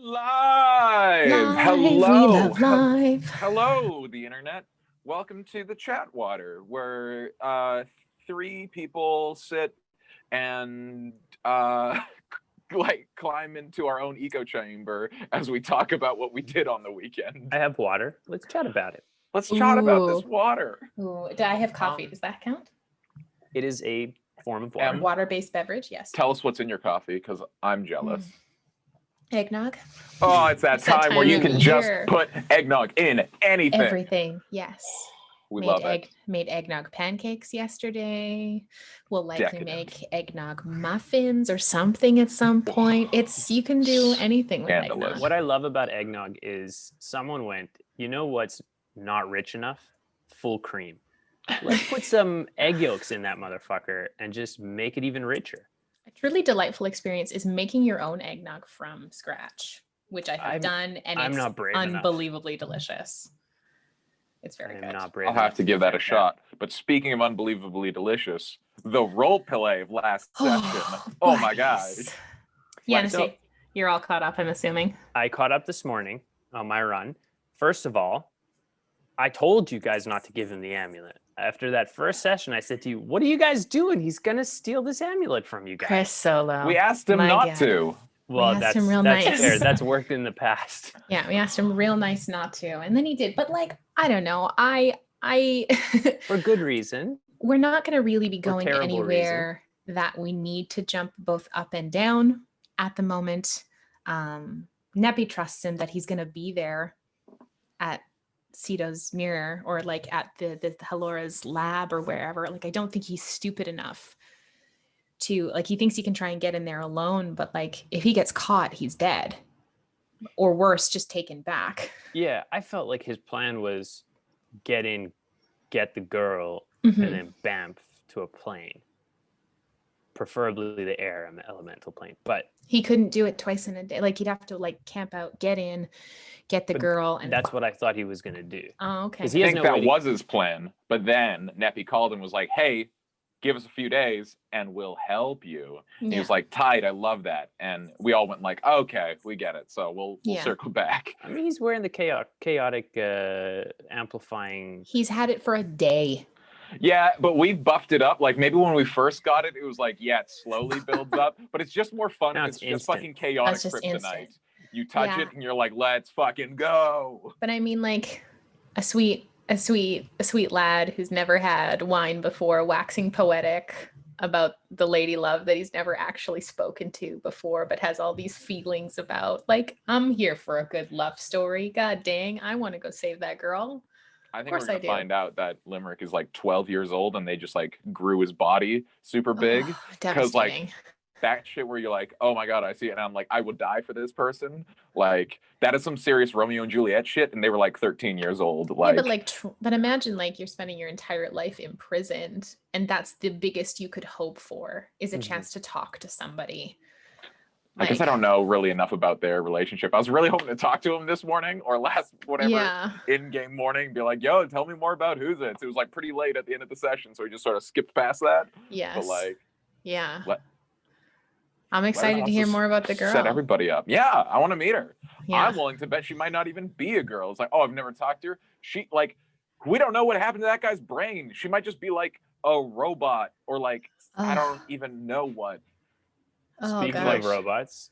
Live! Live, Hello! we love live. Hello, the internet. Welcome to the chatWater, where three people sit and like climb into our own echo chamber as we talk about what we did on the weekend. I have water. Let's chat about it. Let's chat about this water. Ooh, do I have coffee? Does that count? It is a form of water. Water-based beverage, yes. Tell us what's in your coffee, because I'm jealous. Eggnog. Oh, it's that time where you can just put eggnog in anything. Everything, yes. We love it. Made eggnog pancakes yesterday. We'll likely make eggnog muffins or something at some point. You can do anything with eggnog. What I love about eggnog is someone went, you know what's not rich enough? Full cream. Let's put some egg yolks in that motherfucker and just make it even richer. A truly delightful experience is making your own eggnog from scratch, which I have done, and it's unbelievably delicious. It's very good. I'll have to give that a shot. But speaking of unbelievably delicious, the role play of last session. Oh my God. Yeah, so you're all caught up, I'm assuming. I caught up this morning on my run. First of all, I told you guys not to give him the amulet. After that first session, I said to you, what are you guys doing? He's going to steal this amulet from you guys. Chris Solo. We asked him not to. Well, that's nice. Fair. That's worked in the past. Yeah, we asked him real nice not to. And then he did. But like, I don't know. I For good reason. We're not going to really be going anywhere that we need to jump both up and down at the moment. Neppy trusts him that he's going to be there at Cito's mirror or like at the Halora's lab or wherever. Like, I don't think he's stupid enough to, like, he thinks he can try and get in there alone, but like if he gets caught, he's dead, or worse, just taken back. Yeah, I felt like his plan was get the girl, and then bamf to a plane, preferably the air elemental plane. But he couldn't do it twice in a day. Like, he'd have to like camp out, get in, get the girl, and that's what I thought he was going to do. Oh, okay. I think that was his plan, but then Neppy called and was like, hey, give us a few days and we'll help you. He was like, tight, I love that. And we all went like, okay, we get it. So we'll circle back. I mean, he's wearing the chaotic amplifying. He's had it for a day. Yeah, but we've buffed it up. Like, maybe when we first got it, it was like, yeah, it slowly builds up, but it's just more fun. It's just fucking chaotic kryptonite. You touch it and you're like, let's fucking go. But I mean, like, a sweet lad who's never had wine before, waxing poetic about the lady love that he's never actually spoken to before, but has all these feelings about. Like, I'm here for a good love story. God dang, I want to go save that girl. I think we're going to find out that Limerick is like 12 years old and they just like grew his body super big. Because like that shit where you're like, oh my God, I see it. And I'm like, I would die for this person. Like, that is some serious Romeo and Juliet shit. And they were like 13 years old. Like, yeah, but imagine like you're spending your entire life imprisoned. And that's the biggest you could hope for, is a chance to talk to somebody. I guess I don't know really enough about their relationship. I was really hoping to talk to him this morning or last in-game morning. Be like, yo, tell me more about Who's It. It was like pretty late at the end of the session. So we just sort of skipped past that. Yes. But like, I'm excited to hear more about the girl. Set everybody up. Yeah, I want to meet her. Yeah. I'm willing to bet she might not even be a girl. It's like, oh, I've never talked to her. She, like, we don't know what happened to that guy's brain. She might just be like a robot or like, I don't even know what. Speaking of robots,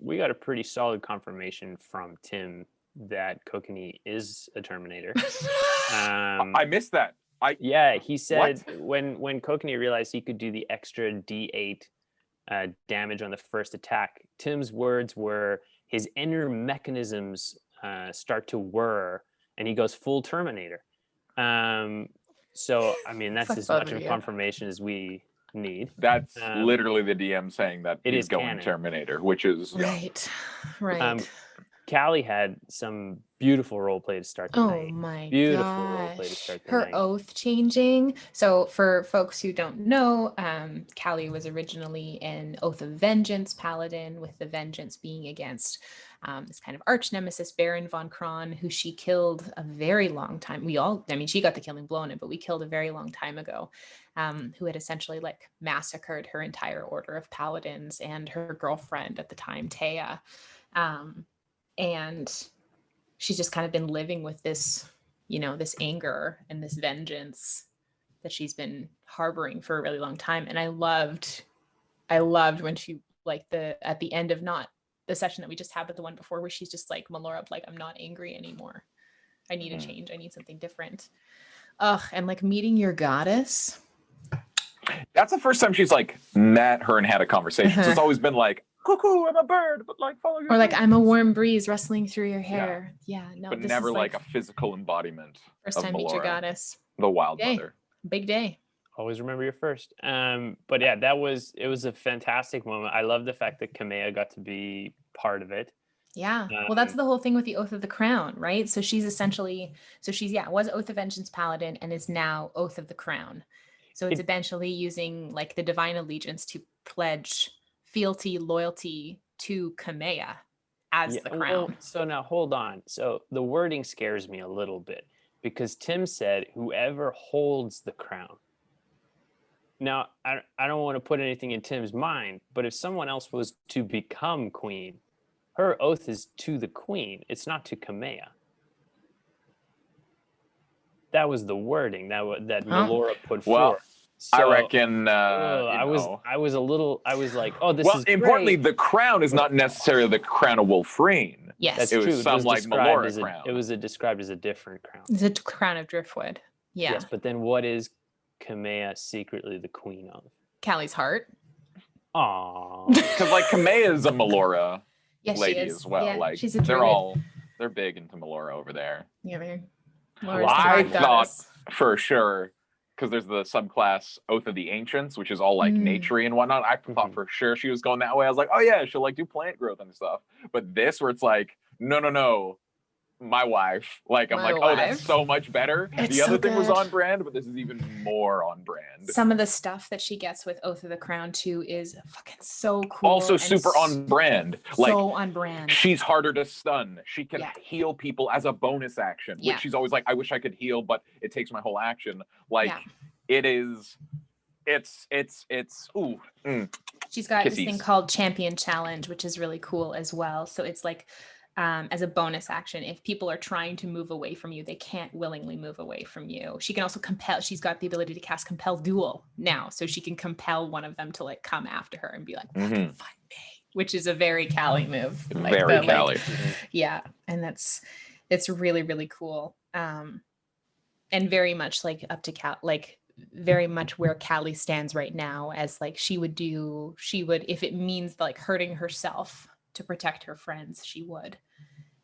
we got a pretty solid confirmation from Tim that Kokanee is a Terminator. I missed that. He said when Kokanee realized he could do the extra D8 damage on the first attack, Tim's words were his inner mechanisms start to whir and he goes full Terminator. So I mean, that's as much of confirmation as we need. That's literally the DM saying that he's going canon. Terminator, which is right. Callie had some beautiful role play to start the night. Oh my Beautiful role play to gosh. start the Her night. oath changing. So for folks who don't know, Callie was originally an Oath of Vengeance paladin, with the vengeance being against this kind of arch nemesis, Baron von Kron, who she killed a very long time. She got the killing blow on it, but we killed a very long time ago, who had essentially like massacred her entire order of paladins and her girlfriend at the time, Taya. And she's just kind of been living with this, this anger and this vengeance that she's been harboring for a really long time. And I loved when she, like, at the end of not the session that we just had, but the one before, where she's just like, Melora, like, I'm not angry anymore. I need a change. I need something different. And like meeting your goddess. That's the first time she's like met her and had a conversation. So it's always been like, cuckoo, I'm a bird, but like follow your or like I'm a warm breeze rustling through your hair. Yeah, no, but never like a physical embodiment. First time meet your goddess. The wild mother. Big day. Always remember your first. But yeah, it was a fantastic moment. I love the fact that Kamea got to be part of it. Yeah. Well, that's the whole thing with the Oath of the Crown, right? So she's essentially, was Oath of Vengeance Paladin and is now Oath of the Crown. So it's eventually using like the divine allegiance to pledge fealty, loyalty to Kamea as the crown. Well, so now hold on. So the wording scares me a little bit, because Tim said whoever holds the crown. Now, I don't want to put anything in Tim's mind, but if someone else was to become queen, her oath is to the queen. It's not to Kamea. That was the wording that Melora put forth. So, I reckon. I was like, oh, this is importantly, great. The crown is not necessarily the crown of Wolfreen. Yes, that's it true. was some like Melora crown. It was described as a different crown. It's a crown of driftwood. Yeah. Yes, but then what is Kamea secretly the queen of? Callie's heart. Aww. Because like Kamea is a Melora lady she is. as well. Yeah, like she's a druid. they're big into Melora over there. Yeah, man. I thought for sure, because there's the subclass Oath of the Ancients, which is all like naturey and whatnot. I thought for sure she was going that way. I was like, oh yeah, she'll like do plant growth and stuff. But this, where it's like, no, my wife. Like, I'm like, oh, that's so much better. The other thing was on brand, but this is even more on brand. Some of the stuff that she gets with Oath of the Crown too is fucking so cool. Also super on brand. Like, so on brand. She's harder to stun. She can heal people as a bonus action, which she's always like, I wish I could heal, but it takes my whole action. Like, it is, it's, ooh. She's got this thing called Champion Challenge, which is really cool as well. So it's like, as a bonus action, if people are trying to move away from you, they can't willingly move away from you. She can also compel. She's got the ability to cast Compel Duel now, so she can compel one of them to like come after her and be like, "Fucking fight me," which is a very Callie move. Very Callie. Yeah, and it's really, really cool, and very much like up to Cal, like very much where Callie stands right now, as like she would if it means like hurting herself to protect her friends, she would.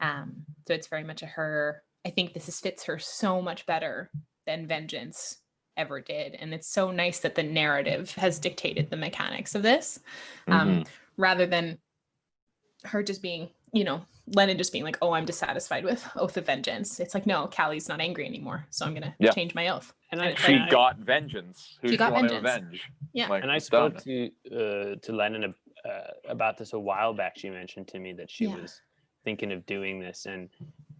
So it's very much her. I think this fits her so much better than Vengeance ever did. And it's so nice that the narrative has dictated the mechanics of this, rather than her just being, Lennon just being like, oh, I'm dissatisfied with Oath of Vengeance. It's like, no, Callie's not angry anymore, so I'm going to change my oath. And she got vengeance. Who she got vengeance. Avenge. Yeah. Like, and I spoke to Lennon about this a while back. She mentioned to me that she was thinking of doing this, and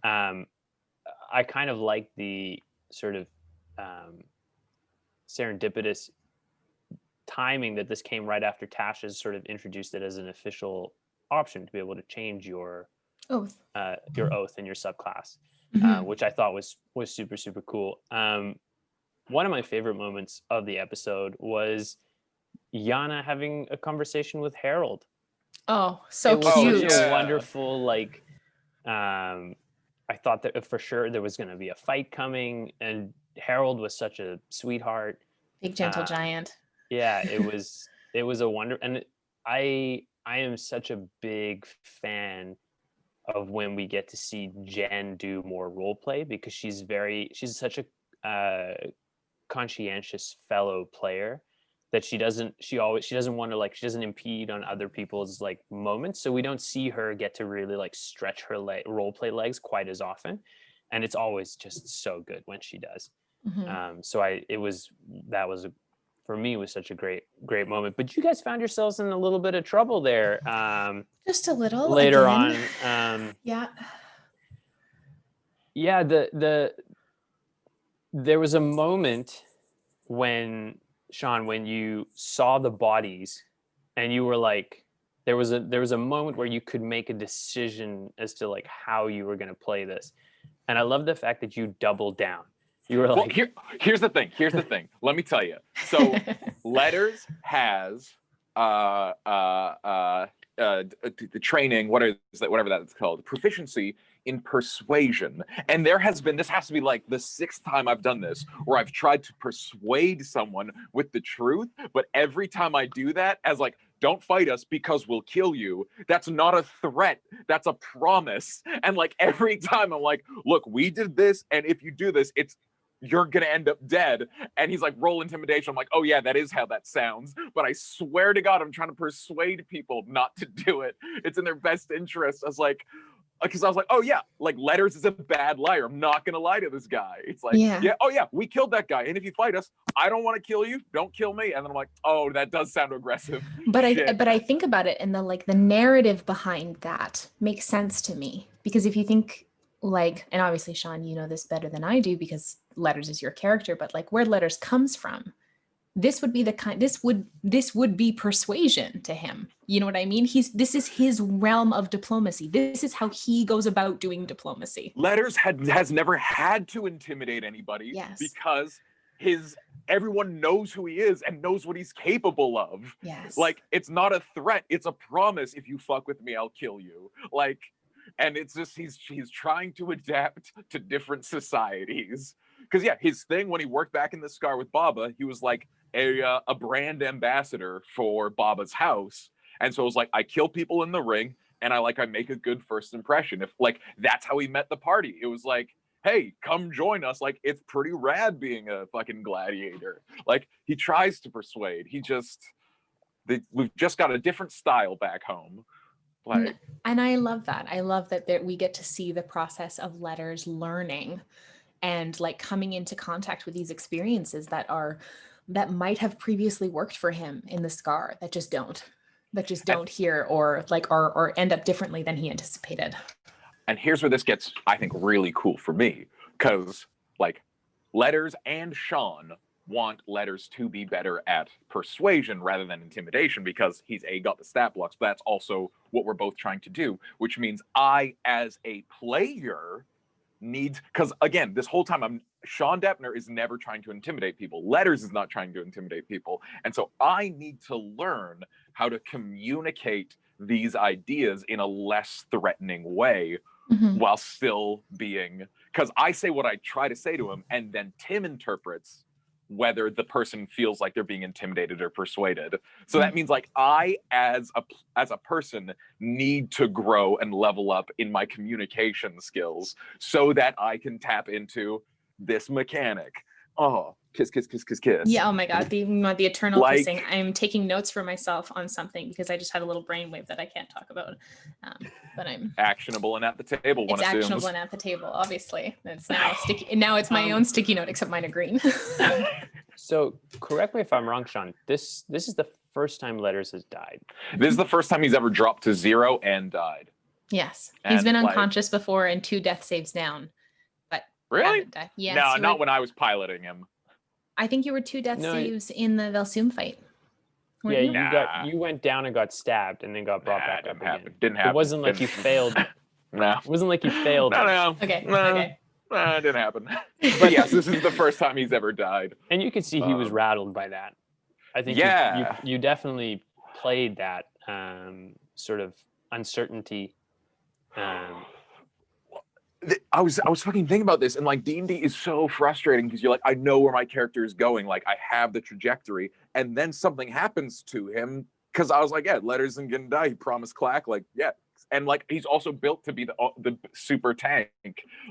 I kind of like the sort of serendipitous timing that this came right after Tash has sort of introduced it as an official option to be able to change your oath and your subclass, which I thought was super, super cool. One of my favorite moments of the episode was Jana having a conversation with Harold. Oh, so cute. Such a wonderful, like, I thought that for sure there was going to be a fight coming, and Harold was such a sweetheart. Big gentle giant. Yeah, it was a wonder. And I am such a big fan of when we get to see Jen do more role play, because she's such a conscientious fellow player that she doesn't want to like, she doesn't impede on other people's like moments. So we don't see her get to really like stretch her role play legs quite as often. And it's always just so good when she does. For me was such a great moment. But you guys found yourselves in a little bit of trouble there. Just a little later again. on. Yeah. There was a moment when, Sean, when you saw the bodies and you were like, there was a moment where you could make a decision as to like how you were going to play this. And I love the fact that you doubled down. You were like, here's the thing. Let me tell you. So Letters has the training, whatever that's called, proficiency in persuasion. And this has to be like the 6th time I've done this, where I've tried to persuade someone with the truth, but every time I do that, as like, don't fight us because we'll kill you, that's not a threat, that's a promise. And like every time I'm like, look, we did this, and if you do this, you're gonna end up dead. And he's like, roll intimidation. I'm like, oh yeah, that is how that sounds. But I swear to God, I'm trying to persuade people not to do it. It's in their best interest. I was like, oh yeah, like Letters is a bad liar. I'm not gonna lie to this guy. It's like, oh yeah, we killed that guy. And if you fight us, I don't want to kill you. Don't kill me. And then I'm like, oh, that does sound aggressive. But I think about it, and the narrative behind that makes sense to me. Because if you think like, and obviously Sean, you know this better than I do because Letters is your character, but like where Letters comes from, this would be persuasion to him. You know what I mean? This is his realm of diplomacy. This is how he goes about doing diplomacy. Letters has never had to intimidate anybody, because everyone knows who he is and knows what he's capable of. Yes. Like, it's not a threat, it's a promise. If you fuck with me, I'll kill you. Like, and it's just he's trying to adapt to different societies. Because yeah, his thing when he worked back in the Scar with Baba, he was like a brand ambassador for Baba's house. And so it was like, I kill people in the ring, and I make a good first impression. If like that's how he met the party. It was like, hey, come join us. Like, it's pretty rad being a fucking gladiator. Like, he tries to persuade. We've just got a different style back home. Like, and I love that. I love that we get to see the process of Letters learning and like coming into contact with these experiences that might have previously worked for him in the Scar that just don't here or end up differently than he anticipated. And here's where this gets, I think, really cool for me, because like Letters and Sean want Letters to be better at persuasion rather than intimidation, because he's got the stat blocks, but that's also what we're both trying to do, which means I, as a player, because again, this whole time Sean Deppner is never trying to intimidate people. Letters is not trying to intimidate people. And so I need to learn how to communicate these ideas in a less threatening way, while still being, because I say what I try to say to him, and then Tim interprets whether the person feels like they're being intimidated or persuaded. So that means like I, as a person, need to grow and level up in my communication skills so that I can tap into this mechanic. Oh, kiss, kiss, kiss, kiss, kiss. Yeah, oh my God, the eternal kissing. I'm taking notes for myself on something because I just had a little brainwave that I can't talk about. But I'm actionable and at the table. It's actionable and at the table, obviously. It's now sticky. Now it's my own sticky note, except mine are green. So correct me if I'm wrong, Sean. This is the first time Letters has died. This is the first time he's ever dropped to 0 and died. Yes, he's been unconscious before and 2 death saves down. But really? Yes. No, not when I was piloting him. I think you were 2 death saves in the Vel Soom fight. Yeah, you went down and got stabbed and then got brought back up again. Didn't happen. It wasn't like you failed. No. It wasn't like you failed. No. Okay. No. Okay. It didn't happen. But yes, this is the first time he's ever died. And you could see he was rattled by that. I think you definitely played that sort of uncertainty. I was fucking thinking about this, and like D&D is so frustrating because you're like, I know where my character is going, like I have the trajectory, and then something happens to him because I was like, yeah, Letters isn't gonna die. He promised Clack, like, yeah. And like he's also built to be the super tank.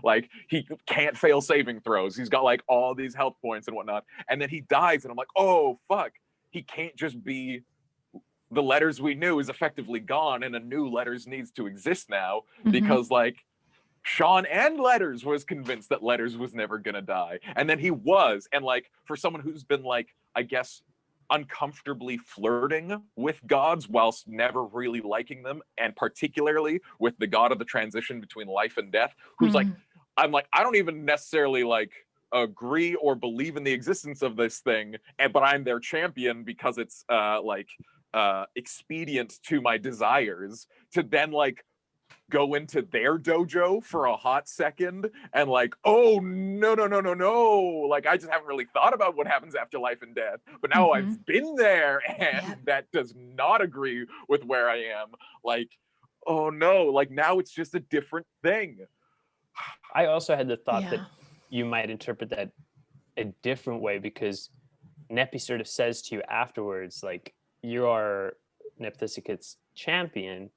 Like he can't fail saving throws. He's got like all these health points and whatnot. And then he dies, and I'm like, oh fuck. he can't just be the letters we knew is effectively gone and a new letters needs to exist now because like Sean and Letters was convinced that Letters was never gonna die, and then he was, and like for someone who's been like, I guess, uncomfortably flirting with gods whilst never really liking them, and particularly with the god of the transition between life and death, who's like, I'm like, I don't even necessarily like agree or believe in the existence of this thing, but I'm their champion because it's expedient to my desires to then like go into their dojo for a hot second and like, oh no, like I just haven't really thought about what happens after life and death, but now I've been there and that does not agree with where I am. Like, oh no, like now it's just a different thing. I also had the thought that you might interpret that a different way, because Neppy sort of says to you afterwards, like, you are Nepthysicet's champion,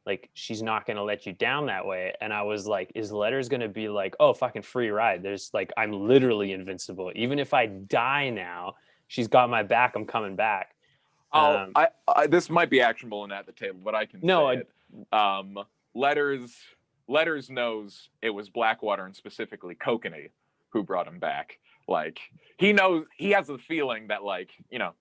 like she's not going to let you down that way. And I was like, is Letters going to be like, oh, fucking free ride, there's like, I'm literally invincible, even if I die now, she's got my back, I'm coming back. I this might be actionable and at the table, but I can say it. Letters knows it was Blackwater and specifically Kokanee who brought him back. Like he knows, he has the feeling that like, you know,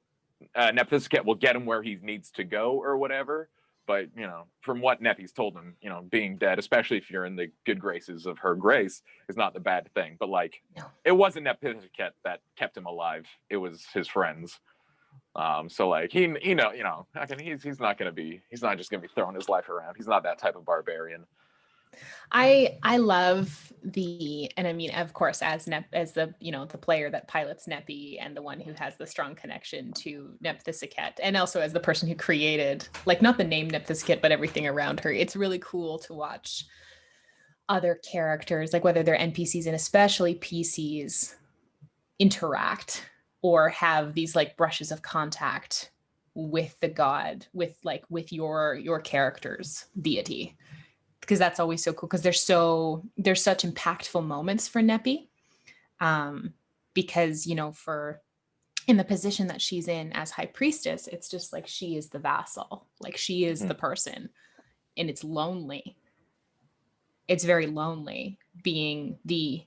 Nepthysicet will get him where he needs to go or whatever. But, you know, from what Neppy's told him, you know, being dead, especially if you're in the good graces of her grace, is not the bad thing. But like, it wasn't Nepthysicet that kept him alive. It was his friends. So like he's not just gonna be throwing his life around. He's not that type of barbarian. I love and I mean, of course, as the, you know, the player that pilots Neppy and the one who has the strong connection to Nepthysicet, and also as the person who created, like, not the name Nepthysicet, but everything around her. It's really cool to watch other characters, like whether they're NPCs and especially PCs, interact or have these like brushes of contact with the god, with your character's deity. Because that's always so cool, because there's such impactful moments for Neppy, because, you know, in the position that she's in as high priestess, it's just like she is the vassal, like she is the person, and it's lonely. It's very lonely being the,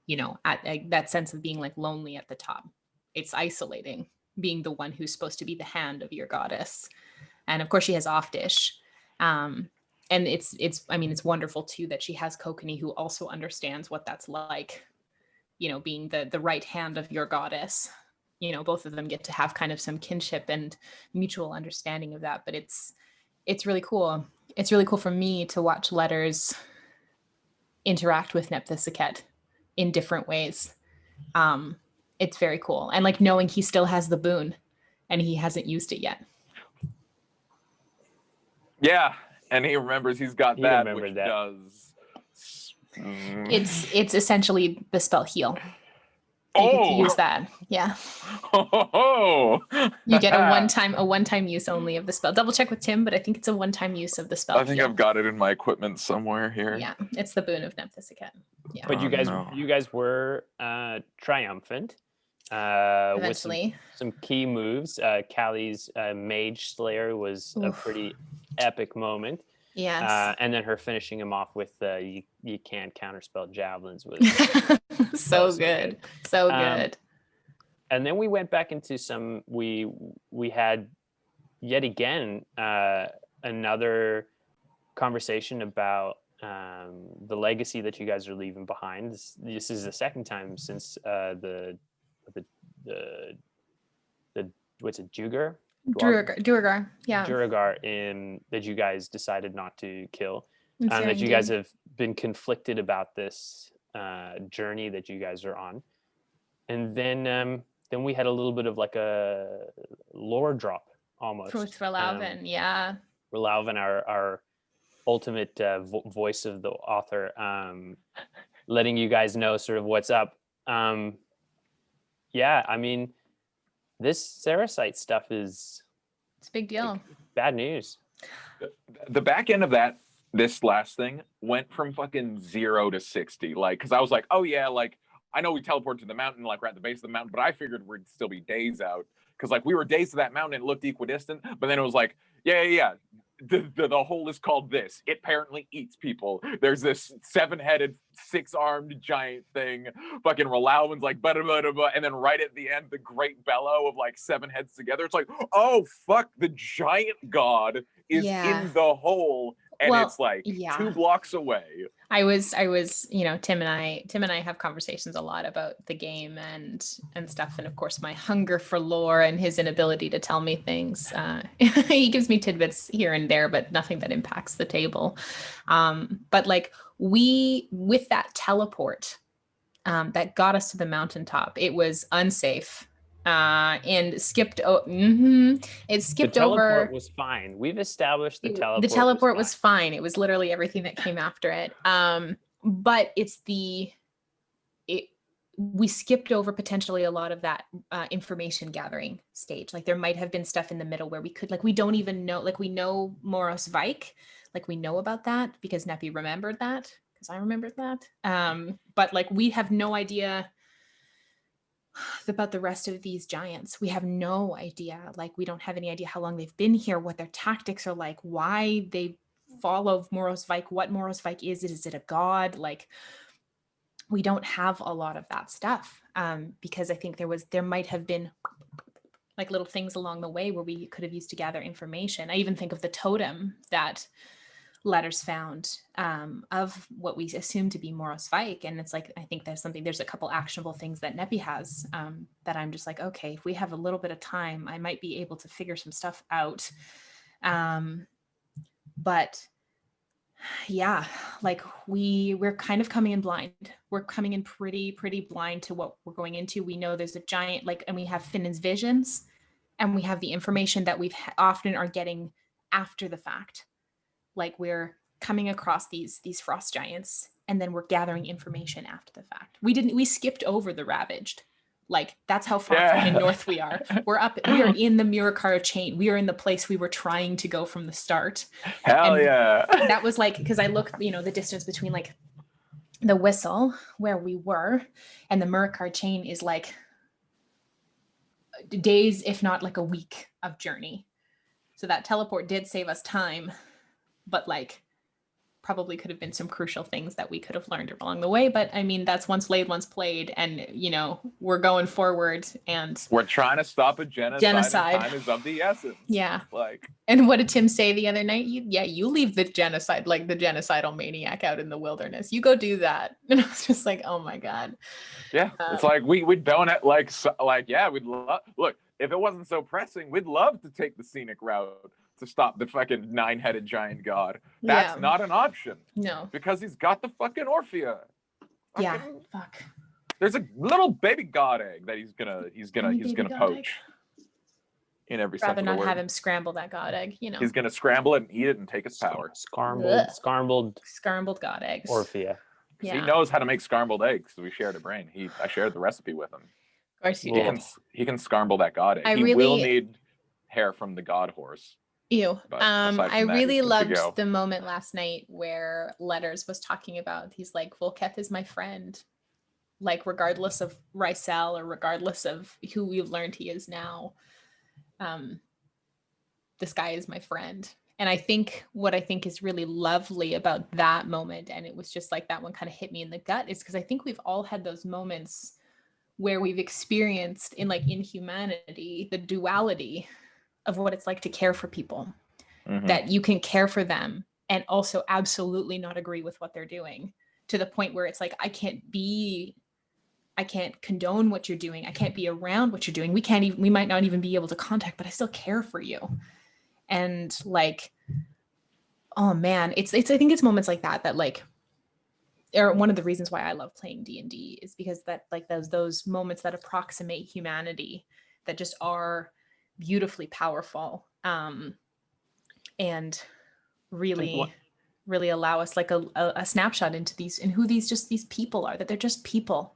you know, at that sense of being like lonely at the top. It's isolating being the one who's supposed to be the hand of your goddess, and of course she has Oftish. And it's wonderful too that she has Kokanee, who also understands what that's like, you know, being the right hand of your goddess. You know, both of them get to have kind of some kinship and mutual understanding of that. But it's really cool. It's really cool for me to watch Letters interact with Nepthysicet in different ways. It's very cool. And like knowing he still has the boon and he hasn't used it yet. Yeah. And he remembers he's got that, which does. It's essentially the spell heal. You get to use that. Yeah. You get a one-time use only of the spell. Double check with Tim, but I think it's a one-time use of the spell. I think I've got it in my equipment somewhere here. Yeah, it's the boon of Nepthysicet. Yeah. But you guys were triumphant. Eventually. With some key moves. Callie's Mage Slayer was a pretty epic moment. Yes. And then her finishing him off with you can't counterspell javelins was so good. So good. And then we went back into we had yet again another conversation about the legacy that you guys are leaving behind. This is the second time since the what's it, Duergar, yeah, Duergar, that you guys decided not to kill, and that you guys have been conflicted about this journey that you guys are on. And then we had a little bit of like a lore drop almost with Relauven. Yeah, Relauven, our ultimate voice of the author, letting you guys know sort of what's up. Yeah, I mean, this Saracite stuff it's a big deal. Like, bad news. The back end of this last thing went from fucking 0 to 60. Like, because I was like, oh yeah, like I know we teleport to the mountain, like we're at the base of the mountain, but I figured we'd still be days out. because like we were dazed to that mountain and it looked equidistant, but then it was like, yeah. The hole is called this. It apparently eats people. There's this 7-headed, 6-armed giant thing. Fucking Ralauan's like, and then right at the end, the great bellow of like 7 heads together. It's like, oh fuck, the giant god is in the hole, and it's like 2 blocks away. I was, Tim and I have conversations a lot about the game and stuff. And of course my hunger for lore and his inability to tell me things. He gives me tidbits here and there, but nothing that impacts the table. But like with that teleport, that got us to the mountaintop, it was unsafe. And skipped. It skipped the teleport over. Was fine. We've established the teleport. The teleport was fine. It was literally everything that came after it. But it's we skipped over potentially a lot of that information gathering stage. Like there might have been stuff in the middle where we could, like, we don't even know. Like we know Moros Vike, like we know about that because Neppy remembered that because I remembered that. But like we have no idea about the rest of these giants. We have no idea. Like we don't have any idea how long they've been here, what their tactics are like, why they follow Moros Vike, what Moros Vike is it a god? Like we don't have a lot of that stuff because I think there might have been like little things along the way where we could have used to gather information. I even think of the totem that Letters found of what we assume to be Moros Vike, and it's like I think there's a couple actionable things that Neppy has that I'm just like, okay, if we have a little bit of time, I might be able to figure some stuff out. But yeah, like we're kind of coming in blind. We're coming in pretty blind to what we're going into. We know there's a giant, like, and we have Finn's visions, and we have the information that we've often are getting after the fact. Like we're coming across these frost giants, and then we're gathering information after the fact. We skipped over the Ravaged. Like that's how far from the north we are. We are in the Murakara chain. We are in the place we were trying to go from the start. Hell yeah. That was like, because I looked, the distance between like the Whistle where we were and the Murakara chain is like days, if not like a week of journey. So that teleport did save us time, but like probably could have been some crucial things that we could have learned along the way. But I mean, that's once laid, once played, and we're going forward and we're trying to stop a genocide. And time is of the essence. Yeah. Like, and what did Tim say the other night? You leave the genocide, like the genocidal maniac out in the wilderness. You go do that. And I was just like, oh my God. Yeah. It's like, we don't have yeah, we'd love, look, if it wasn't so pressing, we'd love to take the scenic route to stop the fucking 9-headed giant god. That's not an option. No. Because he's got the fucking Orphea. Yeah. Fuck. There's a little baby god egg that he's gonna poach. In every sense of the word. Rather not have him scramble that god egg, He's gonna scramble it and eat it and take its power. Scrambled god eggs. Orphea. Yeah. He knows how to make scrambled eggs because we shared a brain. I shared the recipe with him. Of course you did. He can scramble that god egg. He will need hair from the god horse. Ew. I really loved the moment last night where Letters was talking about, he's like, Volketh is my friend. Like, regardless of Rysel or regardless of who we've learned he is now, this guy is my friend. And I think what I think is really lovely about that moment, and it was just like that one kind of hit me in the gut, is because I think we've all had those moments where we've experienced in humanity, the duality of what it's like to care for people, that you can care for them and also absolutely not agree with what they're doing, to the point where it's like, I can't condone what you're doing. I can't be around what you're doing. We might not even be able to contact, but I still care for you. And like, oh man, I think it's moments like that like, are one of the reasons why I love playing D&D, is because that like those moments that approximate humanity that just are beautifully powerful, and really allow us like a snapshot into who these people are, that they're just people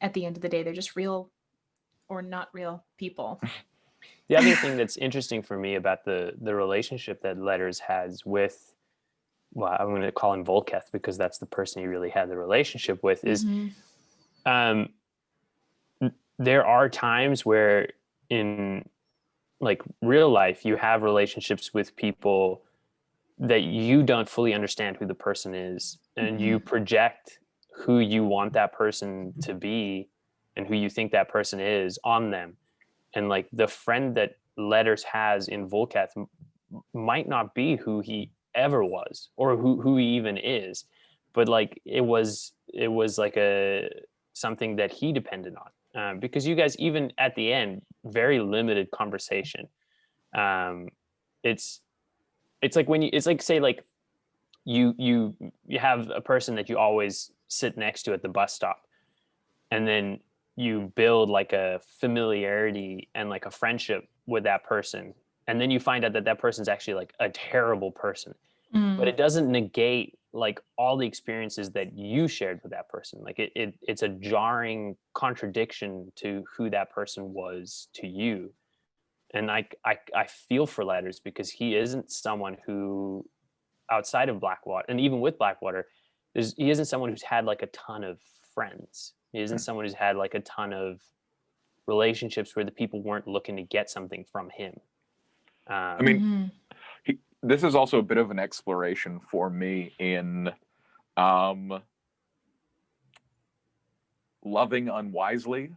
at the end of the day. They're just real or not real people. The other thing that's interesting for me about the relationship that Letters has with, well, I'm going to call him Volketh because that's the person he really had the relationship with, is there are times where in like real life, you have relationships with people that you don't fully understand who the person is, and you project who you want that person to be and who you think that person is on them. And like the friend that Letters has in Volkath might not be who he ever was or who he even is, but like it was like a something that he depended on, because you guys, even at the end, very limited conversation. It's like when it's like, say, like you have a person that you always sit next to at the bus stop, and then you build like a familiarity and like a friendship with that person, and then you find out that that person's actually like a terrible person, but it doesn't negate like all the experiences that you shared with that person. Like it's a jarring contradiction to who that person was to you. And I feel for Letters, because he isn't someone who, outside of Blackwater, and even with Blackwater, he isn't someone who's had like a ton of friends. He isn't someone who's had like a ton of relationships where the people weren't looking to get something from him. I mean, this is also a bit of an exploration for me in loving unwisely,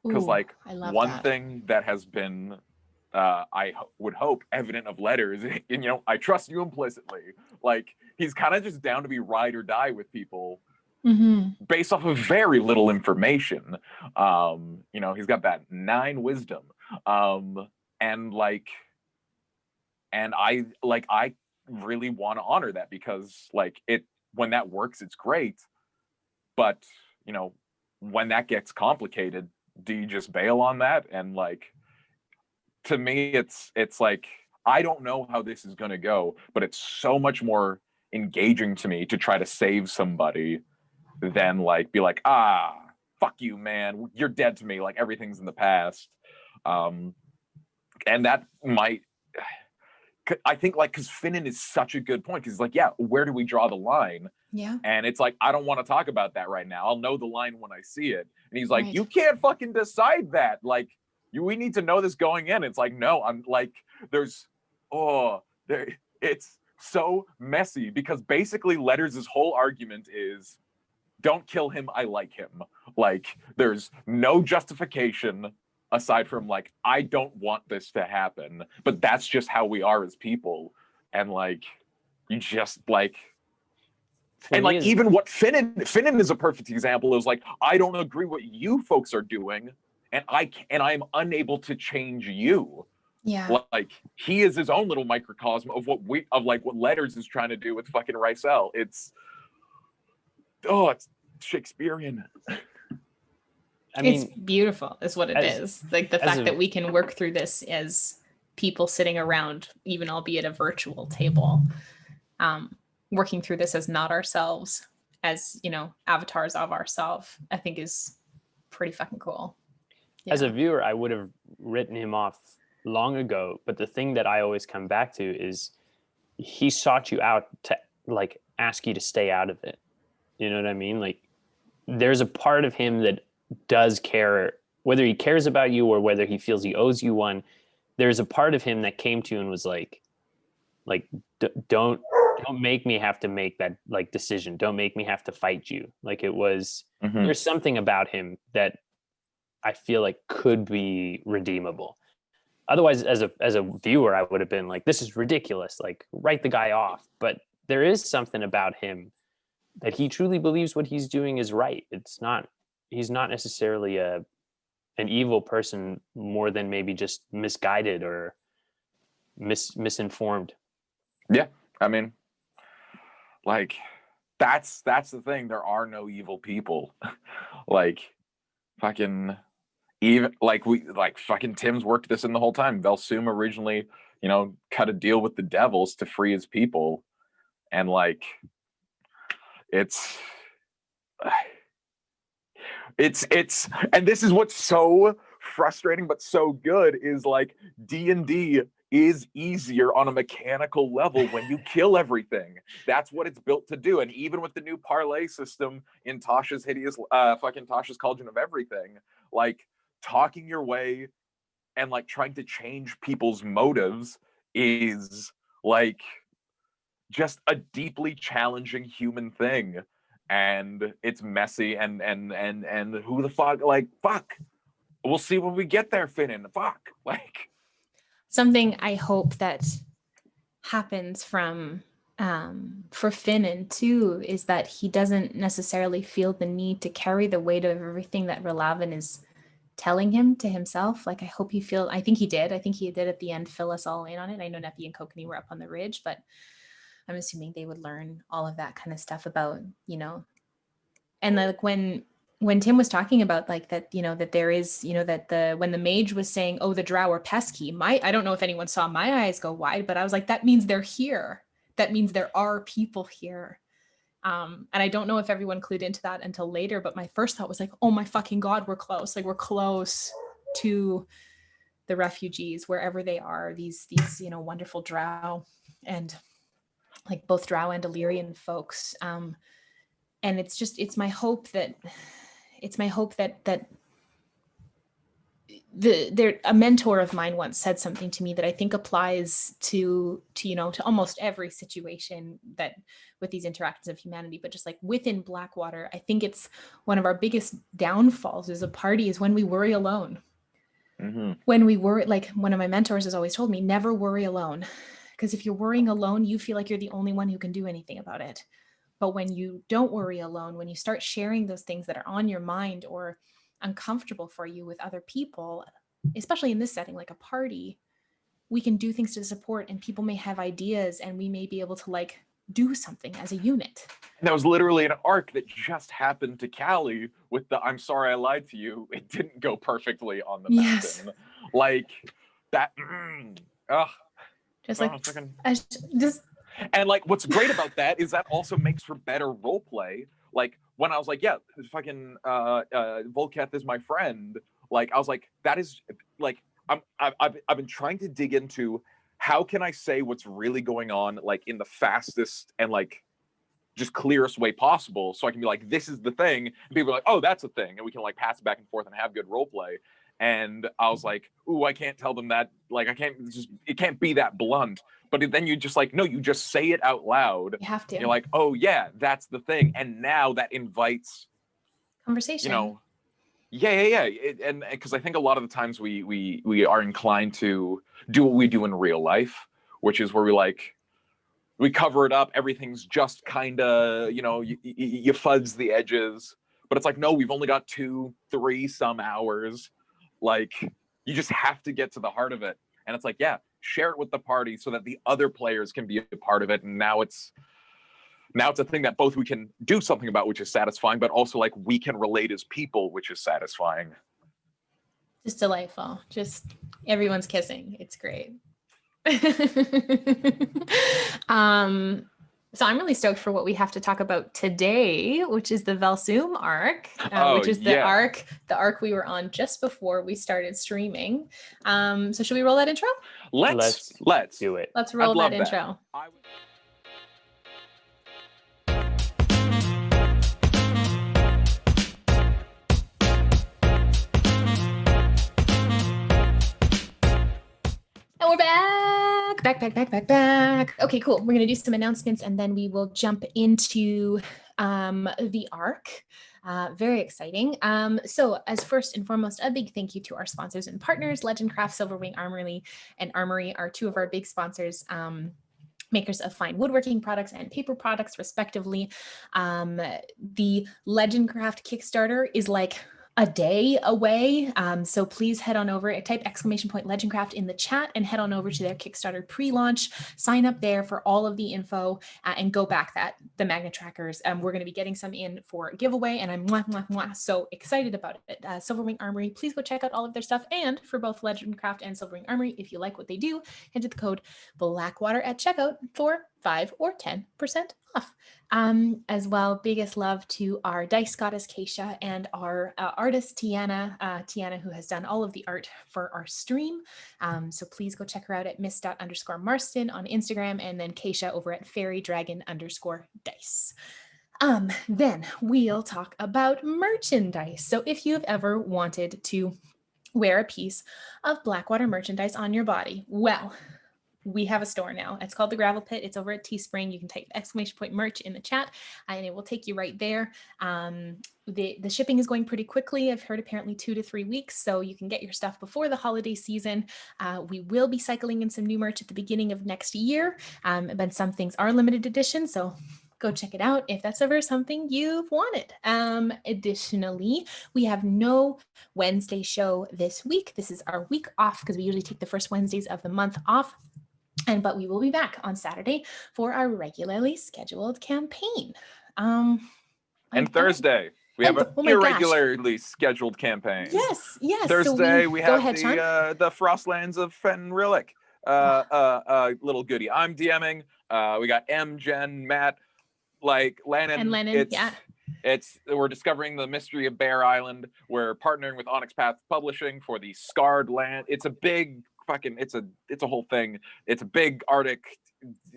because like one thing that has been would hope evident of Letters, and you know, I trust you implicitly, like he's kind of just down to be ride or die with people based off of very little information. You know, he's got that 9 wisdom, and I really want to honor that, because like when that works, it's great, but you know, when that gets complicated, do you just bail on that? And like, to me, it's like, I don't know how this is going to go, but it's so much more engaging to me to try to save somebody than like be like, fuck you, man, you're dead to me, like everything's in the past. And that might, I think, like, because Finnan is such a good point, because he's like, yeah, where do we draw the line? Yeah. And it's like, I don't want to talk about that right now, I'll know the line when I see it. And he's like, you can't fucking decide that, like, we need to know this going in. It's like, no, I'm like, it's so messy, because basically Letters' whole argument is, don't kill him, I like him. Like, there's no justification aside from like, I don't want this to happen, but that's just how we are as people. And like, you just like, and like, even what Finnan is a perfect example. It was like, I don't agree what you folks are doing, and I'm unable to change you. Yeah. Like, he is his own little microcosm of what Letters is trying to do with fucking Rysel. It's Shakespearean. I mean, it's beautiful is what it is. Like the fact that we can work through this as people sitting around, even albeit a virtual table, working through this as not ourselves, as, you know, avatars of ourselves, I think is pretty fucking cool. Yeah. As a viewer, I would have written him off long ago, but the thing that I always come back to is he sought you out to like ask you to stay out of it. You know what I mean? Like, there's a part of him that does care, whether he cares about you or whether he feels he owes you one. There's a part of him that came to you and was like don't make me have to make that like decision. Don't make me have to fight you. Like, it was, there's something about him that I feel like could be redeemable. Otherwise, as a viewer, I would have been like, this is ridiculous, like, write the guy off. But there is something about him that he truly believes what he's doing is right. He's not necessarily an evil person, more than maybe just misguided or misinformed. Yeah, I mean, like, that's the thing. There are no evil people. Like, fucking, even like fucking Tim's worked this in the whole time. Vel Soom originally, you know, cut a deal with the devils to free his people, and like, it's and this is what's so frustrating but so good, is like, D&D is easier on a mechanical level when you kill everything. That's what it's built to do. And even with the new parlay system in Tasha's Tasha's Cauldron of Everything, like, talking your way and like trying to change people's motives is like just a deeply challenging human thing, and it's messy, and who the fuck, like, fuck, we'll see when we get there, Finnan. Fuck. Like, something I hope that happens from for Finnan too is that he doesn't necessarily feel the need to carry the weight of everything that Relavin is telling him to himself. Like, I think he did at the end fill us all in on it. I know Neppy and Kokanee were up on the ridge, but I'm assuming they would learn all of that kind of stuff about, you know, and like when Tim was talking about like that, you know, that there is, you know, that when the mage was saying, oh, the drow are pesky, I don't know if anyone saw my eyes go wide, but I was like, that means they're here. That means there are people here. And I don't know if everyone clued into that until later, but my first thought was like, oh my fucking God, we're close. Like, we're close to the refugees, wherever they are, these, you know, wonderful drow, and like both drow and Illyrian folks. And it's my hope that a mentor of mine once said something to me that I think applies to you know, to almost every situation that with these interactions of humanity, but just like within Blackwater, I think it's one of our biggest downfalls as a party is when we worry alone. mm-hmm. When we worry, like one of my mentors has always told me, never worry alone. Because if you're worrying alone, you feel like you're the only one who can do anything about it. But when you don't worry alone, when you start sharing those things that are on your mind or uncomfortable for you with other people, especially in this setting, like a party, we can do things to support, and people may have ideas, and we may be able to like do something as a unit. And that was literally an arc that just happened to Callie with the "I'm sorry I lied to you." It didn't go perfectly on the mountain. Yes. Like that. Just like just. And like, what's great about that is that also makes for better role play. Like when I was like, yeah, fucking Volketh is my friend. Like I was like, that is like, I've been trying to dig into how can I say what's really going on, like in the fastest and like just clearest way possible, so I can be like, this is the thing, and people are like, oh, that's a thing, and we can like pass it back and forth and have good role play. And I was like, ooh, I can't tell them that, like it can't be that blunt. But then you just like, no, you just say it out loud. You have to. You're like, oh yeah, that's the thing. And now that invites conversation. You know, yeah. And because I think a lot of the times we are inclined to do what we do in real life, which is where we cover it up. Everything's just kind of, you know, you fuzz the edges. But it's like, no, we've only got 2-3 some hours. Like, you just have to get to the heart of it. And it's like, yeah, share it with the party so that the other players can be a part of it. And now it's a thing that both we can do something about, which is satisfying, but also like we can relate as people, which is satisfying. Just delightful. Just everyone's kissing. It's great. So I'm really stoked for what we have to talk about today, which is the Vel Soom Arc, which is the arc we were on just before we started streaming. So should we roll that intro? Let's do it. Let's roll that intro. And we're back. Okay, cool. We're going to do some announcements and then we will jump into the arc. Very exciting. So as first and foremost, a big thank you to our sponsors and partners. Legendcraft, Silverwing Armory, and Armory are two of our big sponsors. Makers of fine woodworking products and paper products, respectively. The Legendcraft Kickstarter is like a day away. So please head on over, type !Legendcraft in the chat and head on over to their Kickstarter pre-launch, sign up there for all of the info and go back the magnet trackers. We're going to be getting some in for giveaway and I'm so excited about it. Silverwing Armory, please go check out all of their stuff. And for both Legendcraft and Silverwing Armory, if you like what they do, enter the code Blackwater at checkout for 5 or 10% off. As well, biggest love to our dice goddess Keisha and our artist Tiana, who has done all of the art for our stream. So please go check her out at miss._Marston on Instagram, and then Keisha over at fairydragon_dice. Then we'll talk about merchandise. So if you've ever wanted to wear a piece of Blackwater merchandise on your body. Well, we have a store now. It's called the Gravel Pit. It's over at Teespring. You can type !merch in the chat and it will take you right there. The shipping is going pretty quickly. I've heard apparently 2 to 3 weeks, so you can get your stuff before the holiday season. We will be cycling in some new merch at the beginning of next year, but some things are limited edition, so go check it out if that's ever something you've wanted. Additionally, we have no Wednesday show this week. This is our week off because we usually take the first Wednesdays of the month off. But we will be back on Saturday for our regularly scheduled campaign. And Thursday, we have an irregularly scheduled campaign. Yes. Thursday, we have the Frostlands of Fenrilik little goodie. I'm DMing. We got M, Jen, Matt, Lennon. And Lennon, We're discovering the mystery of Bear Island. We're partnering with Onyx Path Publishing for the Scarred Land. It's a big it's a whole thing. It's a big Arctic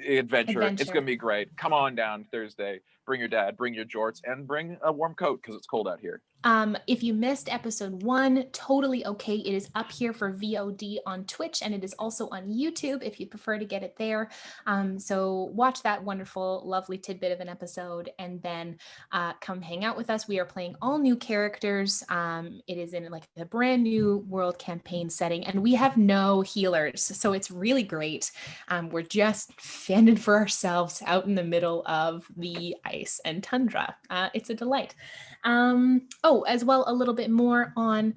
adventure. It's gonna be great. Come on down Thursday. Bring your dad, bring your jorts, and bring a warm coat because it's cold out here. If you missed episode 1, totally okay. It is up here for VOD on Twitch, and it is also on YouTube if you prefer to get it there. So watch that wonderful, lovely tidbit of an episode, and then come hang out with us. We are playing all new characters. It is in a brand new world campaign setting, and we have no healers, so it's really great. We're just fending for ourselves out in the middle of the ice and tundra. It's a delight. As well, a little bit more on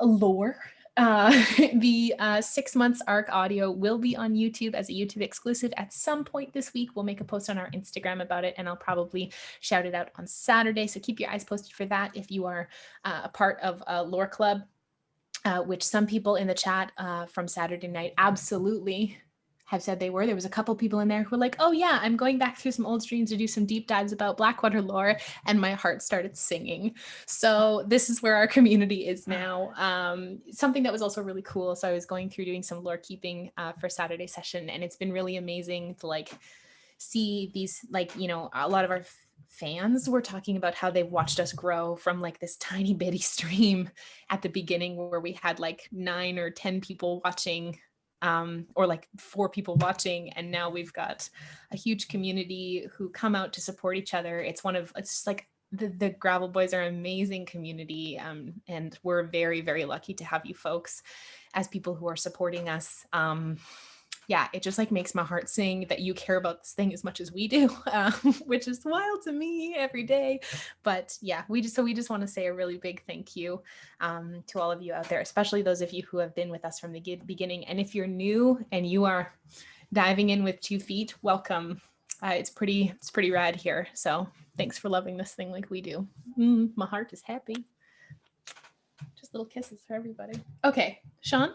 lore. The 6 months arc audio will be on YouTube as a YouTube exclusive at some point this week. We'll make a post on our Instagram about it, and I'll probably shout it out on Saturday. So keep your eyes posted for that if you are a part of a lore club, which some people in the chat from Saturday night absolutely have said they were. There was a couple people in there who were like, oh yeah, I'm going back through some old streams to do some deep dives about Blackwater lore, and my heart started singing. So this is where our community is now. Something that was also really cool. So I was going through doing some lore keeping for Saturday session, and it's been really amazing to see these, a lot of our fans were talking about how they've watched us grow from this tiny bitty stream at the beginning where we had 9 or 10 people watching, or 4 people watching, and now we've got a huge community who come out to support each other. It's the Gravel Boys are an amazing community, and we're very, very lucky to have you folks as people who are supporting us. It just makes my heart sing that you care about this thing as much as we do, which is wild to me every day. But yeah, we just want to say a really big thank you to all of you out there, especially those of you who have been with us from the beginning. And if you're new and you are diving in with 2 feet, welcome. It's pretty rad here. So thanks for loving this thing like we do. My heart is happy. Just little kisses for everybody. Okay, Sean.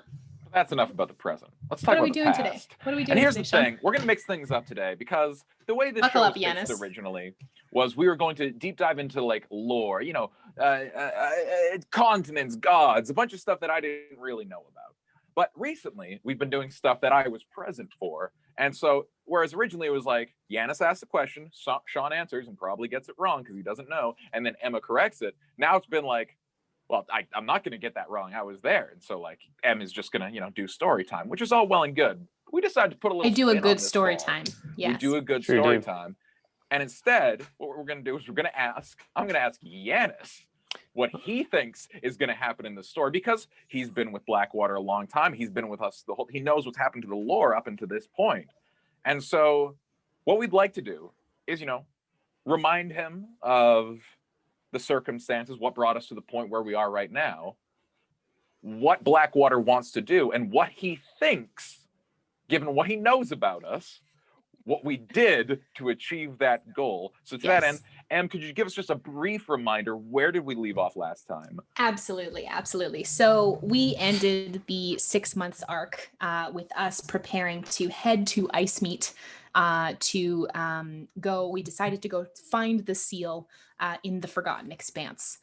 That's enough about the present. Let's talk about the past. Today? What are we doing today? And here's the Sean? thing. We're going to mix things up today because the way this show was pitched originally was we were going to deep dive into lore, continents, gods, a bunch of stuff that I didn't really know about. But recently, we've been doing stuff that I was present for. And so, whereas originally it was Yanis asks a question, Sean answers and probably gets it wrong because he doesn't know, and then Emma corrects it. Now it's been well, I'm not going to get that wrong. I was there. And so M is just going to, do story time, which is all well and good. We decided to put a little I do a good story time. Yes. We do a good story time. And instead, what we're going to do is I'm going to ask Yanis what he thinks is going to happen in the story, because he's been with Blackwater a long time. He's been with us he knows what's happened to the lore up until this point. And so what we'd like to do is, remind him of the circumstances, what brought us to the point where we are right now, what Blackwater wants to do, and what he thinks, given what he knows about us, what we did to achieve that goal. So to that end, Em, could you give us just a brief reminder, where did we leave off last time? Absolutely. So we ended the 6 months arc with us preparing to head to Icemeet we decided to go find the seal in the Forgotten Expanse,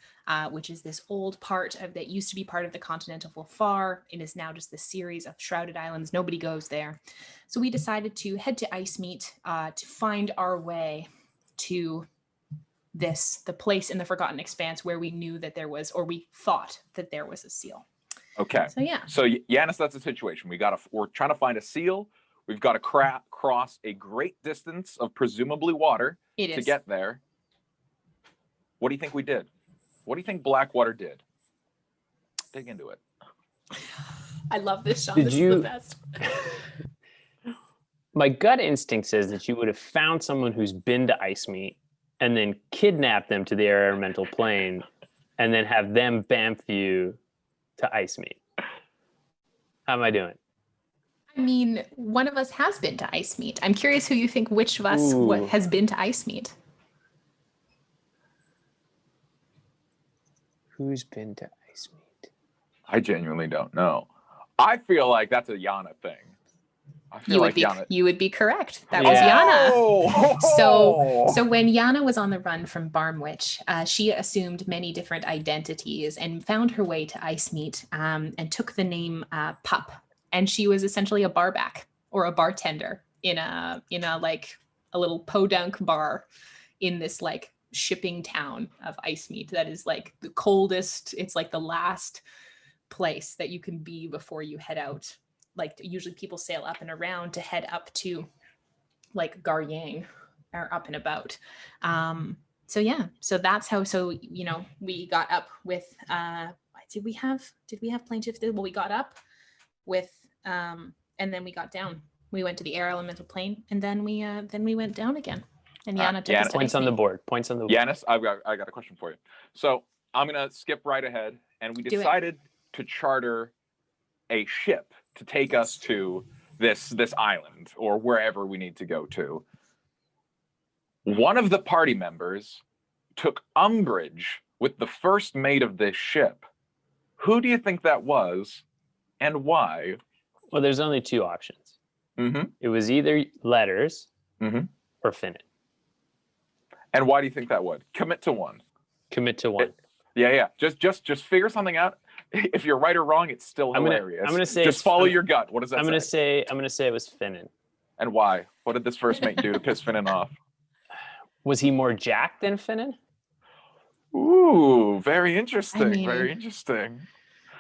which is this old part that used to be part of the continent of Lafar. It is now just this series of shrouded islands. Nobody goes there. So we decided to head to Icemeet to find our way to the place in the Forgotten Expanse where we knew that there was, or we thought that there was, a seal. Okay. So yeah. So Yanis, that's the situation. We're trying to find a seal. We've got to cross a great distance of presumably water to get there. What do you think we did? What do you think Blackwater did? Dig into it. I love this, Sean. This is the best. My gut instinct says that you would have found someone who's been to Ice Meet and then kidnapped them to the elemental plane and then have them bamf you to Ice Meet. How am I doing? I mean, one of us has been to Ice Meet. I'm curious who you think which of us has been to Ice Meet. Who's been to Ice Meet? I genuinely don't know. I feel like that's a Jana thing. You would be correct. That was Jana. So when Jana was on the run from Barmwich, she assumed many different identities and found her way to Ice Meet and took the name Pup. And she was essentially a barback or a bartender in a like a little podunk bar in this like shipping town of Ice Meet that is like the coldest. It's like the last place that you can be before you head out. Like usually people sail up and around to head up to like Garyang or up and about. So that's how, we got up with, did we have plaintiff? Well, we got up with, and then we got down. We went to the air elemental plane and then we went down again. And Jana took us to points on the board. Points on the board. Yanis, I got a question for you. So I'm going to skip right ahead and we decided to charter a ship to take us to this island or wherever we need to go to. One of the party members took umbrage with the first mate of this ship. Who do you think that was and why? Well, there's only two options. Mm-hmm. It was either Letters or Finnan. And why do you think that would? Commit to one. Yeah. Just figure something out. If you're right or wrong, it's still hilarious. I'm gonna say just follow your gut. What does that say? I'm gonna say it was Finnan. And why? What did this first mate do to piss Finnan off? Was he more jacked than Finnan? Ooh, very interesting. Very interesting.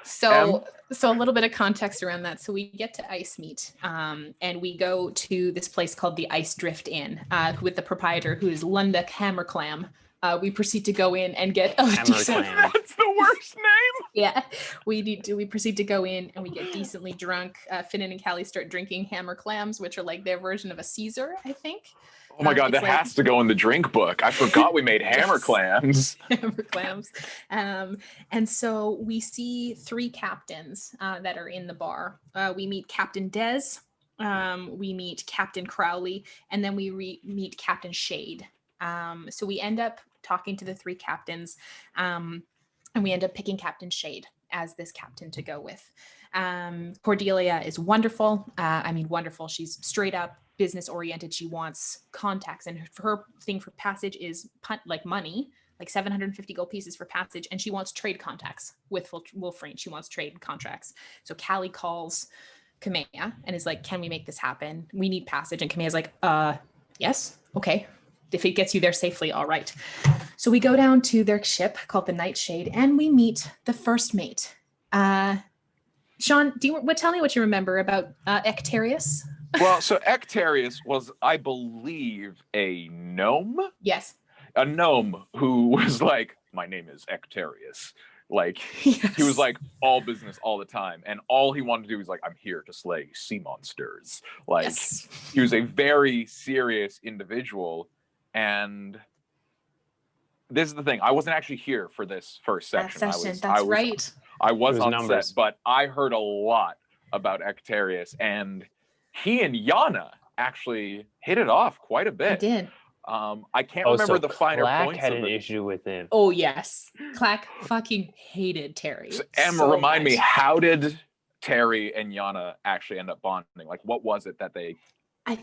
So a little bit of context around that. So we get to Ice Meet and we go to this place called the Ice Drift Inn with the proprietor, who is Lundek Hammerclam. We proceed to go in and get That's the worst name. Yeah, we proceed to go in and we get decently drunk. Finnan and Callie start drinking Hammerclams, which are like their version of a Caesar, I think. Oh my God, that has to go in the drink book. I forgot we made Hammerclams. Hammerclams. And so we see three captains that are in the bar. We meet Captain Dez, we meet Captain Crowley, and then we meet Captain Shade. So we end up talking to the three captains, and we end up picking Captain Shade as this captain to go with. Cordelia is wonderful. Wonderful. She's straight up business oriented. She wants contacts, and her thing for passage is like money, like 750 gold pieces for passage, and she wants trade contacts with Wolfreen. She wants trade contracts. So Callie calls Kamea and is like, "Can we make this happen? We need passage." And Kamea's like, "Yes, okay. If it gets you there safely, all right." So we go down to their ship called the Nightshade, and we meet the first mate. Sean, tell me what you remember about Ecterius? Well, so Ecterius was, I believe, a gnome? Yes. A gnome who was like, "My name is Ecterius." Like, yes. He was like all business all the time. And all he wanted to do was like, "I'm here to slay sea monsters." Like, yes. He was a very serious individual. And this is the thing. I wasn't actually here for this first section. I was on set, but I heard a lot about Ecterius, and he and Jana actually hit it off quite a bit. I did. I can't remember the finer points. Had an issue with him. Oh yes, Clack fucking hated Terry. So, Emma, remind me, how did Terry and Jana actually end up bonding? Like, what was it that they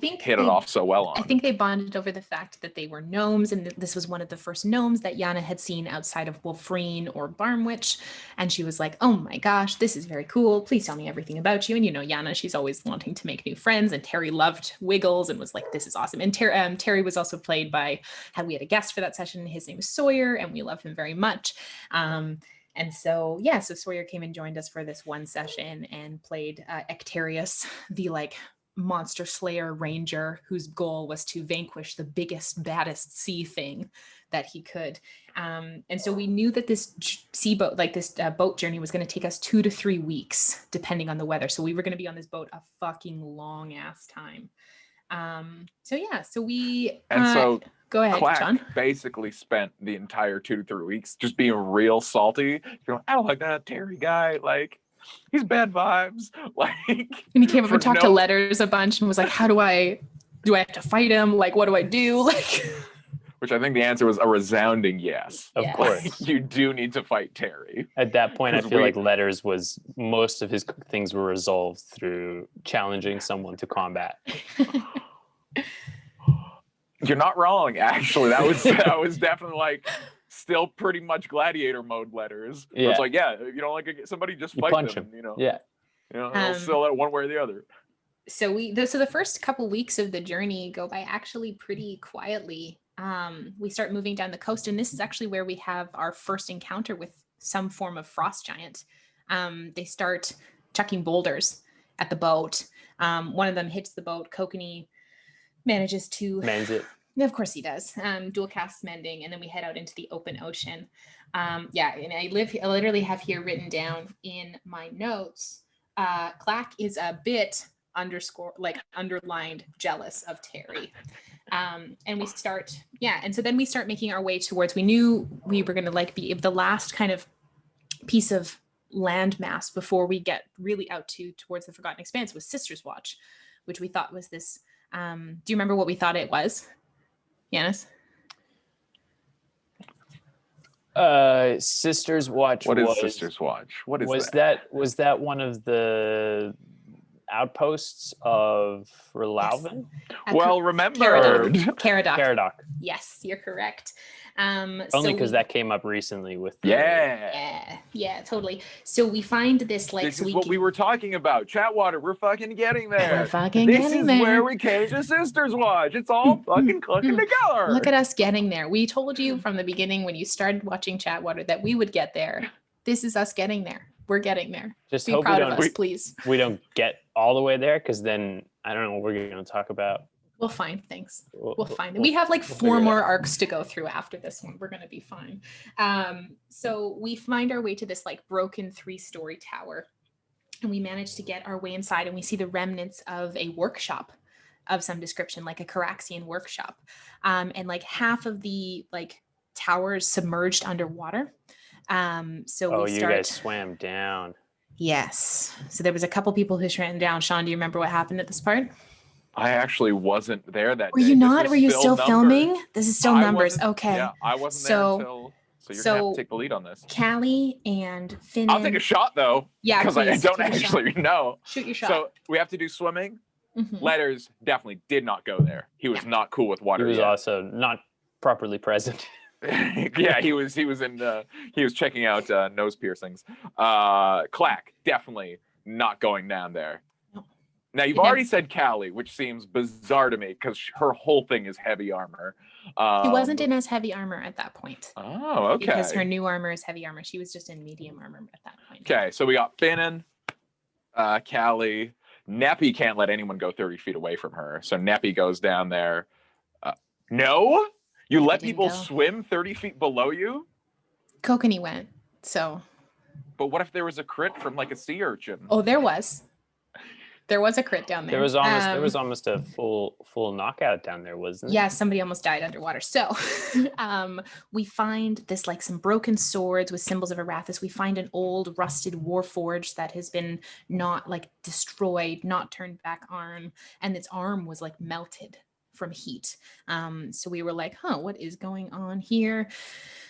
hit it off so well on? I think they bonded over the fact that they were gnomes, and this was one of the first gnomes that Jana had seen outside of Wolfreen or Barmwich, and she was like, "Oh my gosh, this is very cool. Please tell me everything about you." And Jana, she's always wanting to make new friends, and Terry loved Wiggles and was like, "This is awesome." And Terry was also played by, we had a guest for that session. His name is Sawyer, and we love him very much. And so, yeah, so Sawyer came and joined us for this one session and played Ectarius, the like monster slayer ranger whose goal was to vanquish the biggest, baddest sea thing that he could. And so we knew that this boat journey was going to take us 2 to 3 weeks, depending on the weather. So we were going to be on this boat a fucking long ass time. So we go ahead, Clack John. basically spent the entire 2 to 3 weeks just being real salty. Going, I don't like that Terry guy. Like, he's bad vibes. Like, and he came up and talked to Letters a bunch and was like, "How do I have to fight him? Like, what do I do?" Like, which I think the answer was a resounding yes. Of course, you do need to fight Terry. At that point, I feel like Letters was most of his things were resolved through challenging someone to combat. You're not wrong, actually. That was definitely like still pretty much gladiator mode Letters. Yeah. It's like, yeah, you don't like somebody, just fight punch them. him. You know. Yeah. You know, they'll sell it one way or the other. So the first couple weeks of the journey go by actually pretty quietly. We start moving down the coast, and this is actually where we have our first encounter with some form of frost giant. They start chucking boulders at the boat. One of them hits the boat. Kokanee manages to mends it. Of course he does. Dual cast mending, and then we head out into the open ocean. And I literally have here written down in my notes, Clack is a bit underlined jealous of Terry. And we start, and so then we start making our way towards, we knew we were going to be the last kind of piece of landmass before we get really out towards the Forgotten Expanse was Sister's Watch, which we thought was this, do you remember what we thought it was? Yanis? Sister's Watch. What is Sister's Watch? What is that? Was that one of the outposts of Relauven? Yes. Well remembered. Caradoc. Yes, you're correct. Only because that came up recently with yeah, totally. So we find this this is what we were talking about. chatWater, we're fucking getting there. This is where we came to Sister's Watch. It's all fucking clicking together. Look at us getting there. We told you from the beginning when you started watching chatWater that we would get there. This is us getting there. We're getting there. Just be hope proud of us, please. We don't get all the way there, because then I don't know what we're going to talk about. We'll find things. We'll find it. We have 4 more arcs to go through after this one. We're going to be fine. So we find our way to this broken 3-story tower, and we manage to get our way inside, and we see the remnants of a workshop of some description, like a Caraxian workshop. And half of the tower is submerged underwater. So you guys swam down. Yes. So there was a couple people who swam down. Sean, do you remember what happened at this part? I actually wasn't there that day. Were you not? Were you still filming? This is still numbers. Okay. Yeah, I wasn't there until. So you're gonna have to take the lead on this. Callie and Finn. I'll take a shot though. Yeah, because I don't actually know. Shoot your shot. So we have to do swimming. Mm-hmm. Letters definitely did not go there. He was not cool with water. He was also not properly present. Yeah, he was checking out nose piercings. Clack definitely not going down there. Now, you've already said Callie, which seems bizarre to me because her whole thing is heavy armor. She wasn't in as heavy armor at that point. Oh, okay. Because her new armor is heavy armor. She was just in medium armor at that point. Okay, so we got Finnan, Callie. Neppy can't let anyone go 30 feet away from her. So Neppy goes down there. No? You let people swim 30 feet below you? Kokanee went, so. But what if there was a crit from a sea urchin? Oh, there was. There was a crit down there. There was almost a full knockout down there, wasn't it? Yeah, somebody almost died underwater. So we find this some broken swords with symbols of Arathis. We find an old rusted warforged that has been not destroyed, not turned back arm, and its arm was melted from heat. So we were what is going on here?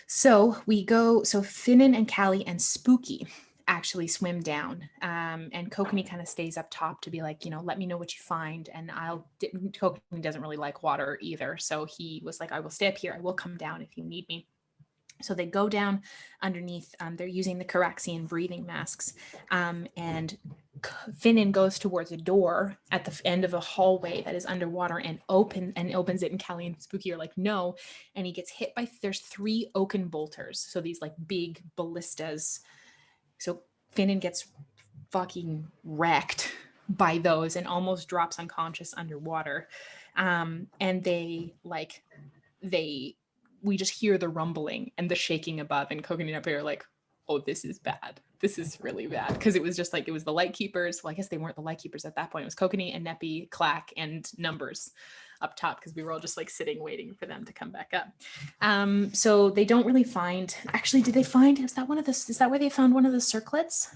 So Finnan and Callie and Spooky actually swim down, and Kokanee kind of stays up top to be let me know what you find, and Kokanee doesn't really like water either, so he was I will stay up here, I will come down if you need me. So they go down underneath. They're using the Caraxian breathing masks, and Finnan goes towards a door at the end of a hallway that is underwater and opens it. And Callie and Spooky are like, no. And he gets hit by, there's 3 oaken bolters. So these like big ballistas. So Finnan gets fucking wrecked by those and almost drops unconscious underwater. And we just hear the rumbling and the shaking above, and Kokanee and Neppy are like, oh, this is bad. This is really bad. Because it was just like, it was the light keepers. Well, I guess they weren't the light keepers at that point. It was Kokanee and Neppy, Clack, and Numbers up top, because we were all just like sitting waiting for them to come back up. So they don't really find, actually, did they find, is that where they found one of the circlets?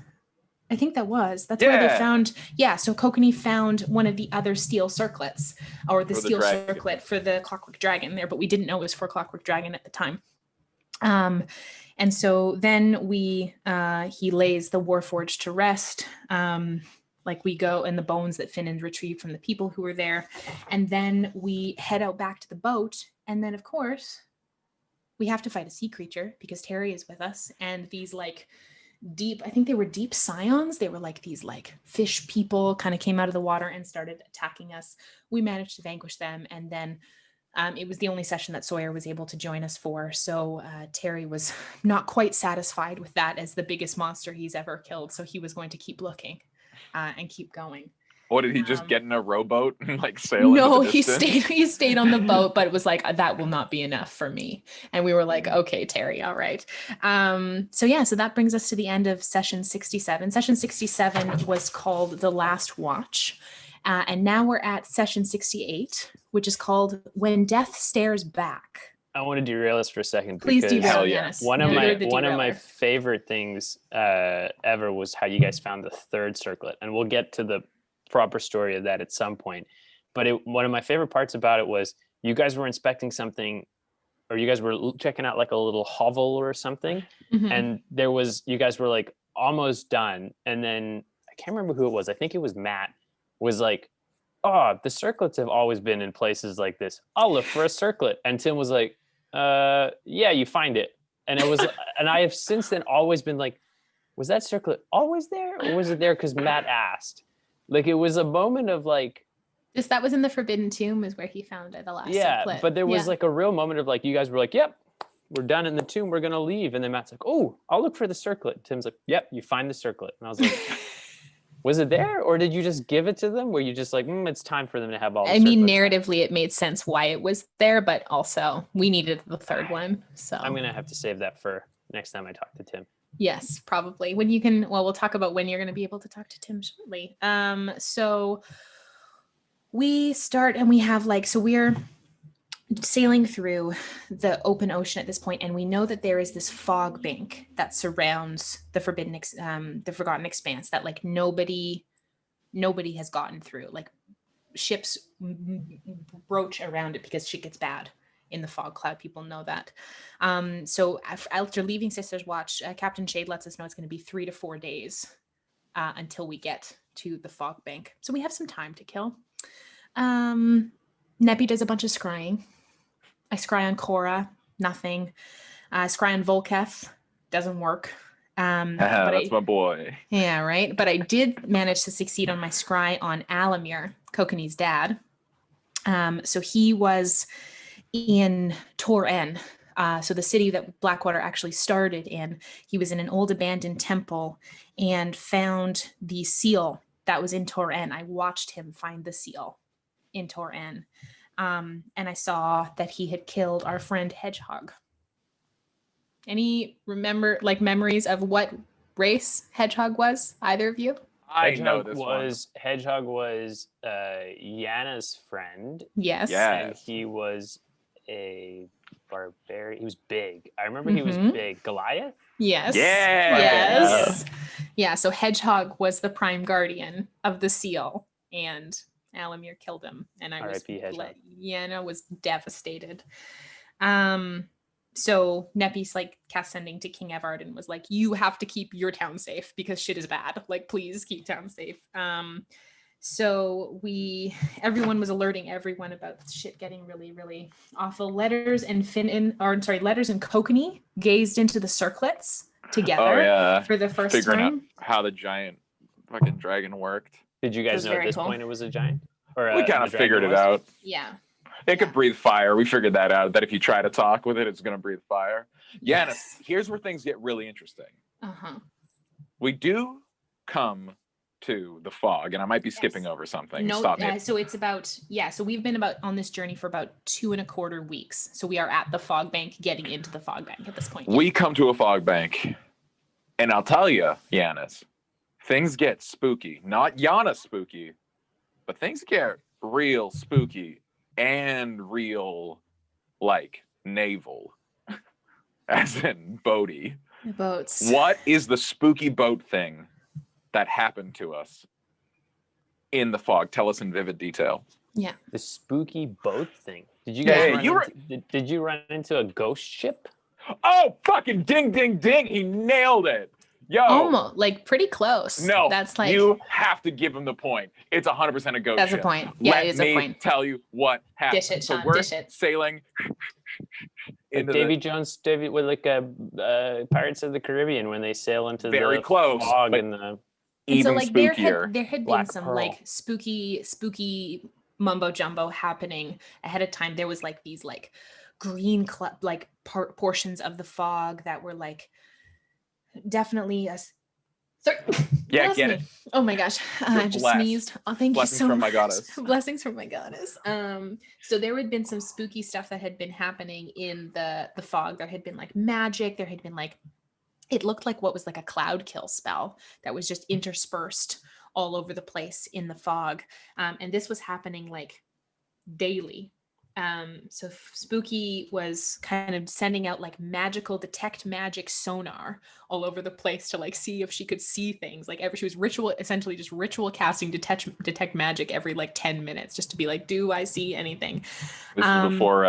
I think that's where they found, so Kokanee found one of the other steel circlets, or the steel circlet for the Clockwork Dragon there, but we didn't know it was for Clockwork Dragon at the time. And so then he lays the Warforged to rest. Like we go, and the bones that Finnan retrieved from the people who were there. And then we head out back to the boat. And then of course we have to fight a sea creature because Terry is with us. And these like deep, I think they were deep scions. They were like these like fish people, kind of came out of the water and started attacking us. We managed to vanquish them. And then it was the only session that Sawyer was able to join us for. So Terry was not quite satisfied with that as the biggest monster he's ever killed. So he was going to keep looking and keep going. Or did he just get in a rowboat and like sail into the distance? he stayed on the boat, but it was like, that will not be enough for me. And we were like, okay, Terry, all right. So that brings us to the end of session 67. Session 67 was called The Last Watch. And now we're at session 68, which is called When Death Stares Back. I want to derail this for a second. Please derail, yes. One of my favorite things ever was how you guys found the 3rd circlet. And we'll get to the proper story of that at some point. But one of my favorite parts about it was you guys were inspecting something, or you guys were checking out like a little hovel or something. Mm-hmm. And you guys were like almost done. And then I can't remember who it was. I think it was Matt was like, oh, the circlets have always been in places like this. I'll look for a circlet. And Tim was like, yeah, you find it. And it was, and I have since then always been like, was that circlet always there? Or was it there because Matt asked? Like, it was a moment of like, that was in the Forbidden Tomb is where he found it, the last circlet. But there was like a real moment of like, you guys were like, yep, we're done in the tomb, we're gonna leave. And then Matt's like, oh, I'll look for the circlet. Tim's like, yep, you find the circlet. And I was like, was it there, or did you just give it to them? Were you just like, it's time for them to have all the circlets? Narratively it made sense why it was there, but also we needed the 3rd one. So I'm gonna have to save that for next time I talk to Tim. Yes, probably. When you can, we'll talk about when you're going to be able to talk to Tim shortly. So we start and we have we're sailing through the open ocean at this point, and we know that there is this fog bank that surrounds the the Forgotten Expanse that like nobody has gotten through. Like ships broach around it because shit gets bad in the fog cloud. People know that. So after leaving Sister's Watch, Captain Shade lets us know it's going to be 3 to 4 days until we get to the fog bank. So we have some time to kill. Neppy does a bunch of scrying. I scry on Cora, nothing. Scry on Volketh, doesn't work. That's my boy. Yeah, right. But I did manage to succeed on my scry on Alamir, Kokanee's dad. So he was in Tor-En, so the city that Blackwater actually started in. He was in an old abandoned temple and found the seal that was in Tor-En. I watched him find the seal in Tor-En, and I saw that he had killed our friend Hedgehog. Any memories of what race Hedgehog was? Either of you? Hedgehog was Jana's friend. Yes. And he was a barbarian. He was big. I remember he was big. Goliath? Yes. Yeah. Yes. Yeah, so Hedgehog was the prime guardian of the seal, and Alamir killed him. And I was Jana was devastated. So Neppy's like cast sending to King Evard and was like, you have to keep your town safe because shit is bad. Like, please keep town safe. So everyone was alerting everyone about shit getting really, really awful. Letters and Letters and Kokanee gazed into the circlets together for the first Figuring time. out how the giant fucking dragon worked. Did you guys know at this point it was a giant? Or we kind of figured it out. Yeah. It could breathe fire. We figured that out, that if you try to talk with it, it's going to breathe fire. Jana, here's where things get really interesting. We do come to the fog, and I might be skipping over something. No, Stop me. So it's about, so we've been on this journey for about 2.25 weeks. So we are at the fog bank, getting into the fog bank at this point. We come to a fog bank, and I'll tell you, Giannis, things get spooky. Not Jana spooky, but things get real spooky and real, like, naval, as in boaty. Boats. What is the spooky boat thing that happened to us in the fog? Tell us in vivid detail. Yeah. The spooky boat thing. Did you guys did you run into a ghost ship? Oh, fucking ding, ding, ding. He nailed it. Yo. Almost, like pretty close. No, that's like, you have to give him the point. It's 100% a ghost that's ship. A point. Yeah, it is a point. Let me tell you what happened. Dish it, Sean, so we're dish it. sailing into Davy Jones, with like Pirates of the Caribbean when they sail into very the close, fog and the even so like spookier. There had been some like spooky mumbo jumbo happening ahead of time. There was like these like green portions of the fog that were like definitely Yeah, get it. Oh my gosh, I just sneezed. Oh, thank you so much. Blessings from my goddess. Blessings from my goddess. So there had been some spooky stuff that had been happening in the fog. There had been like magic. There had been like, it looked like what was like a cloud kill spell that was just interspersed all over the place in the fog. And this was happening like daily. So Spooky was kind of sending out like magical detect magic sonar all over the place to like see if she could see things. Like she was essentially just ritual casting detect magic every like 10 minutes just to be like, do I see anything? This is before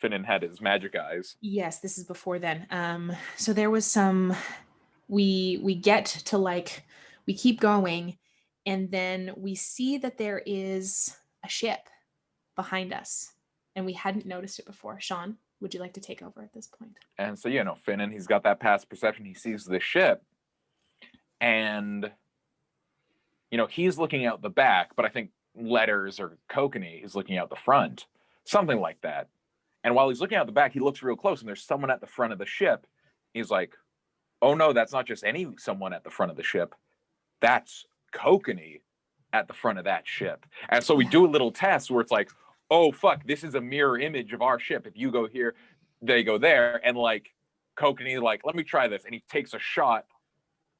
Finnan had his magic eyes. Yes, this is before then. So there was some, we get to like, we keep going and then we see that there is a ship behind us. And we hadn't noticed it before. Sean, would you like to take over at this point? And so, Finnan, he's got that past perception. He sees the ship. And, he's looking out the back. But I think Letters or Kokanee is looking out the front. Something like that. And while he's looking out the back, he looks real close. And there's someone at the front of the ship. He's like, oh, no, that's not just someone at the front of the ship. That's Kokanee at the front of that ship. And so we do a little test where it's like, oh, fuck, this is a mirror image of our ship. If you go here, they go there. And like Kokanee, like, let me try this. And he takes a shot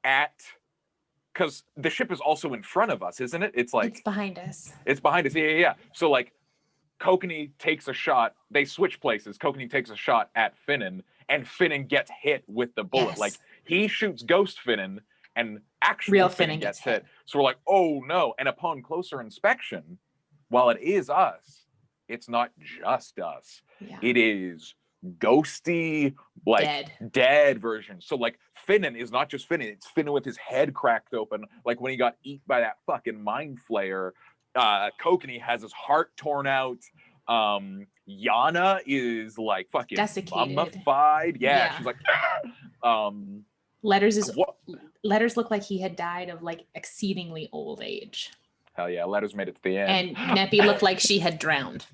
because the ship is also in front of us, isn't it? It's like. It's behind us. It's behind us. Yeah. So like Kokanee takes a shot. They switch places. Kokanee takes a shot at Finnan and Finnan gets hit with the bullet. Yes. Like he shoots Ghost Finnan and actual real Finnan gets hit. So we're like, oh no. And upon closer inspection, while it is us, it's not just us. Yeah. It is ghosty, like dead version. So like Finnan is not just Finnan, it's Finnan with his head cracked open, like when he got eaten by that fucking mind flayer. Kokanee has his heart torn out. Jana is like fucking desiccated, mummified. Yeah. She's like Letters look like he had died of like exceedingly old age. Hell yeah, Letters made it to the end. And Neppy looked like she had drowned,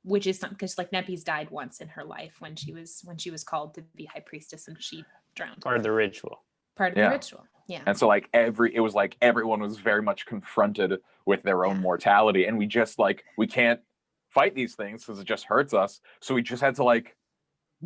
which is something because like Neppy's died once in her life when she was called to be high priestess and she drowned. Part of the ritual. The ritual. Yeah. And so like it was like everyone was very much confronted with their own mortality, and we just like we can't fight these things because it just hurts us. So we just had to like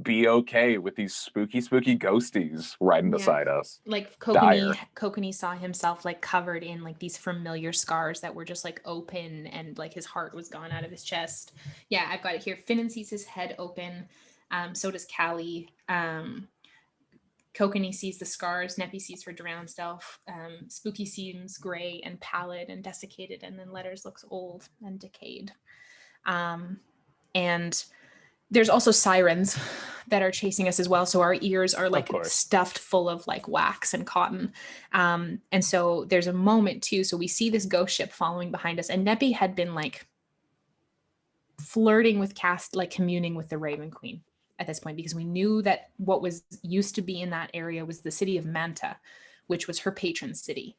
be okay with these spooky ghosties riding beside us. Like Kokanee saw himself like covered in like these familiar scars that were just like open and like his heart was gone out of his chest. Yeah, I've got it here. Finnan sees his head open. So does Callie. Kokanee sees the scars. Neppy sees her drowned self. Spooky seems gray and pallid and desiccated, and then Letters looks old and decayed. And there's also sirens that are chasing us as well. So our ears are like stuffed full of like wax and cotton. And so there's a moment too. So we see this ghost ship following behind us, and Neppy had been like flirting with communing with the Raven Queen at this point, because we knew that what was used to be in that area was the city of Manta, which was her patron city.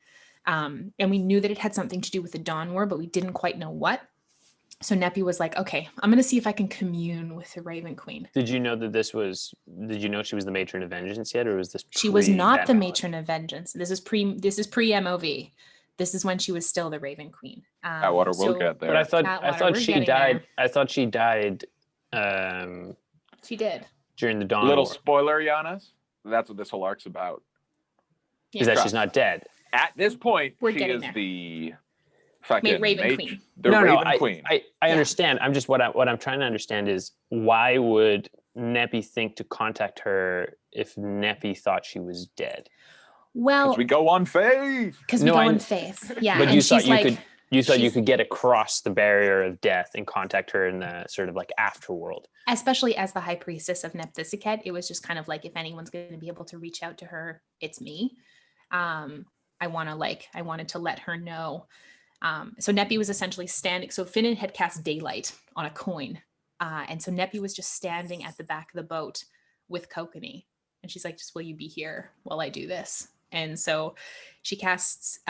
And we knew that it had something to do with the Dawn War, but we didn't quite know what. So Neppy was like, okay, I'm going to see if I can commune with the Raven Queen. Did you know did you know she was the matron of vengeance yet? Or was this She was not the matron of vengeance. This is pre-MOV. This is when she was still the Raven Queen. Chatwater will get there. But I thought she died. There. I thought she died. She did. During the Dawn Little War. spoiler, Giannis. That's what this whole arc's about. Yeah. Is that she's not dead? At this point, she is there. The fucking Raven Queen. The Raven Queen. I understand. I'm just what I'm trying to understand is why would Neppy think to contact her if Neppy thought she was dead? Well, because we go on faith. On faith. Yeah. But you thought you could get across the barrier of death and contact her in the sort of like afterworld. Especially as the high priestess of Nepthisiket, it was just kind of like, if anyone's going to be able to reach out to her, it's me. I wanted to let her know. So Neppy was essentially standing. So Finnan had cast daylight on a coin. And so Neppy was just standing at the back of the boat with Kokanee. And she's like, just will you be here while I do this? And so she casts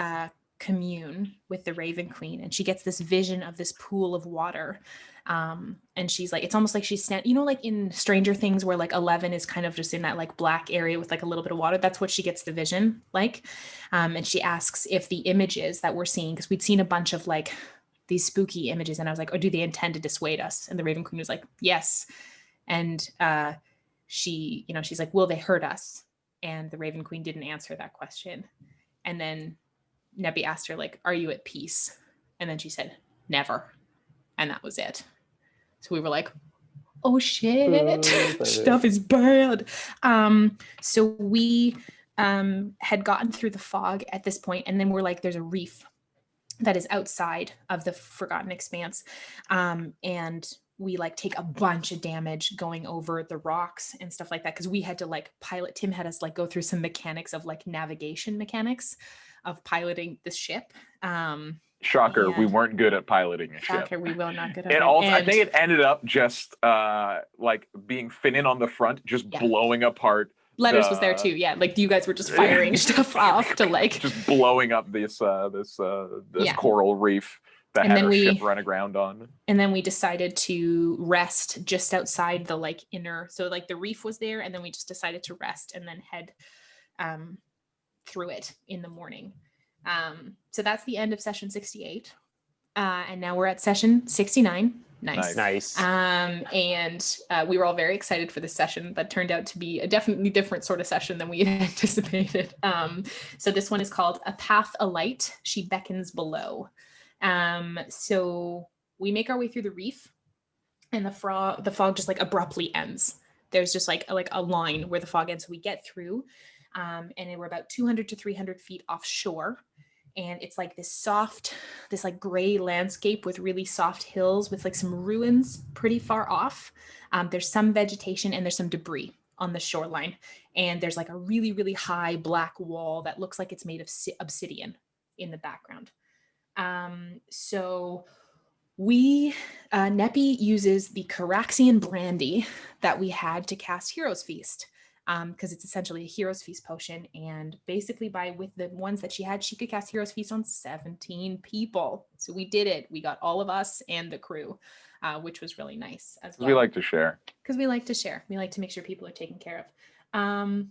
commune with the Raven Queen, and she gets this vision of this pool of water. And she's like, it's almost like she's like in Stranger Things where like 11 is kind of just in that like black area with like a little bit of water. That's what she gets the vision like. And she asks if the images that we're seeing, because we'd seen a bunch of like these spooky images, and I was like, oh, do they intend to dissuade us? And the Raven Queen was like, yes. And she's like, will they hurt us? And the Raven Queen didn't answer that question. And then Neppy asked her, like, are you at peace? And then she said, never. And that was it. So we were like, oh shit, stuff is bad. So we had gotten through the fog at this point, and then we're like, there's a reef that is outside of the Forgotten Expanse. And we like take a bunch of damage going over the rocks and stuff like that, because we had to like pilot. Tim had us like go through some mechanics of like navigation mechanics of piloting the ship. Shocker, we weren't good at piloting a ship. Shocker, we were not good at it. I think it ended up just like being Finnan on the front, just blowing apart. Letters was there too, yeah. Like you guys were just firing stuff off to like just blowing up this coral reef that had our ship run aground on. And then we decided to rest just outside the like inner. So like the reef was there, and then we just decided to rest and then head through it in the morning. So that's the end of session 68. And now we're at session 69. Nice. And we were all very excited for this session. That turned out to be a definitely different sort of session than we had anticipated. So this one is called A Path Alight, She Beckons Below. So we make our way through the reef, and the fog just like abruptly ends. There's just like a line where the fog ends. So we get through, and we're about 200 to 300 feet offshore. And it's like this like gray landscape with really soft hills with like some ruins pretty far off. There's some vegetation and there's some debris on the shoreline. And there's like a really, really high black wall that looks like it's made of obsidian in the background. So Neppy uses the Caraxian brandy that we had to cast Hero's Feast. Because it's essentially a Hero's Feast potion, and basically with the ones that she had, she could cast Hero's Feast on 17 people. So we did it. We got all of us and the crew, which was really nice as well. We like to share. Because we like to share. We like to make sure people are taken care of. I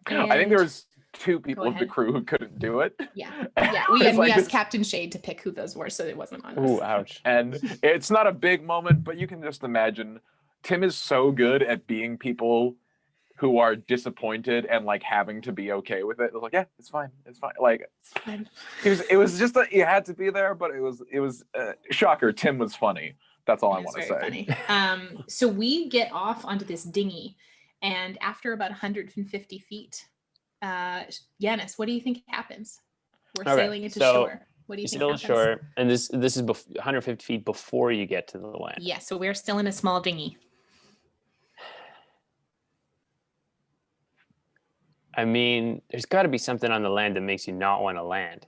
think there was 2 people of the crew who couldn't do it. Yeah. We asked Captain Shade to pick who those were, so it wasn't on us. Ooh, ouch. And it's not a big moment, but you can just imagine Tim is so good at being people who are disappointed and like having to be okay with it. It was like, yeah, it's fine. Like it was just that you had to be there, but it was shocker. Tim was funny. That's all I want to say. Funny. So we get off onto this dinghy, and after about 150 feet, Yanis, what do you think happens? We're sailing into shore. What do you think happens? Shore, and this is 150 feet before you get to the land. Yeah, so we're still in a small dinghy. I mean, there's got to be something on the land that makes you not want to land.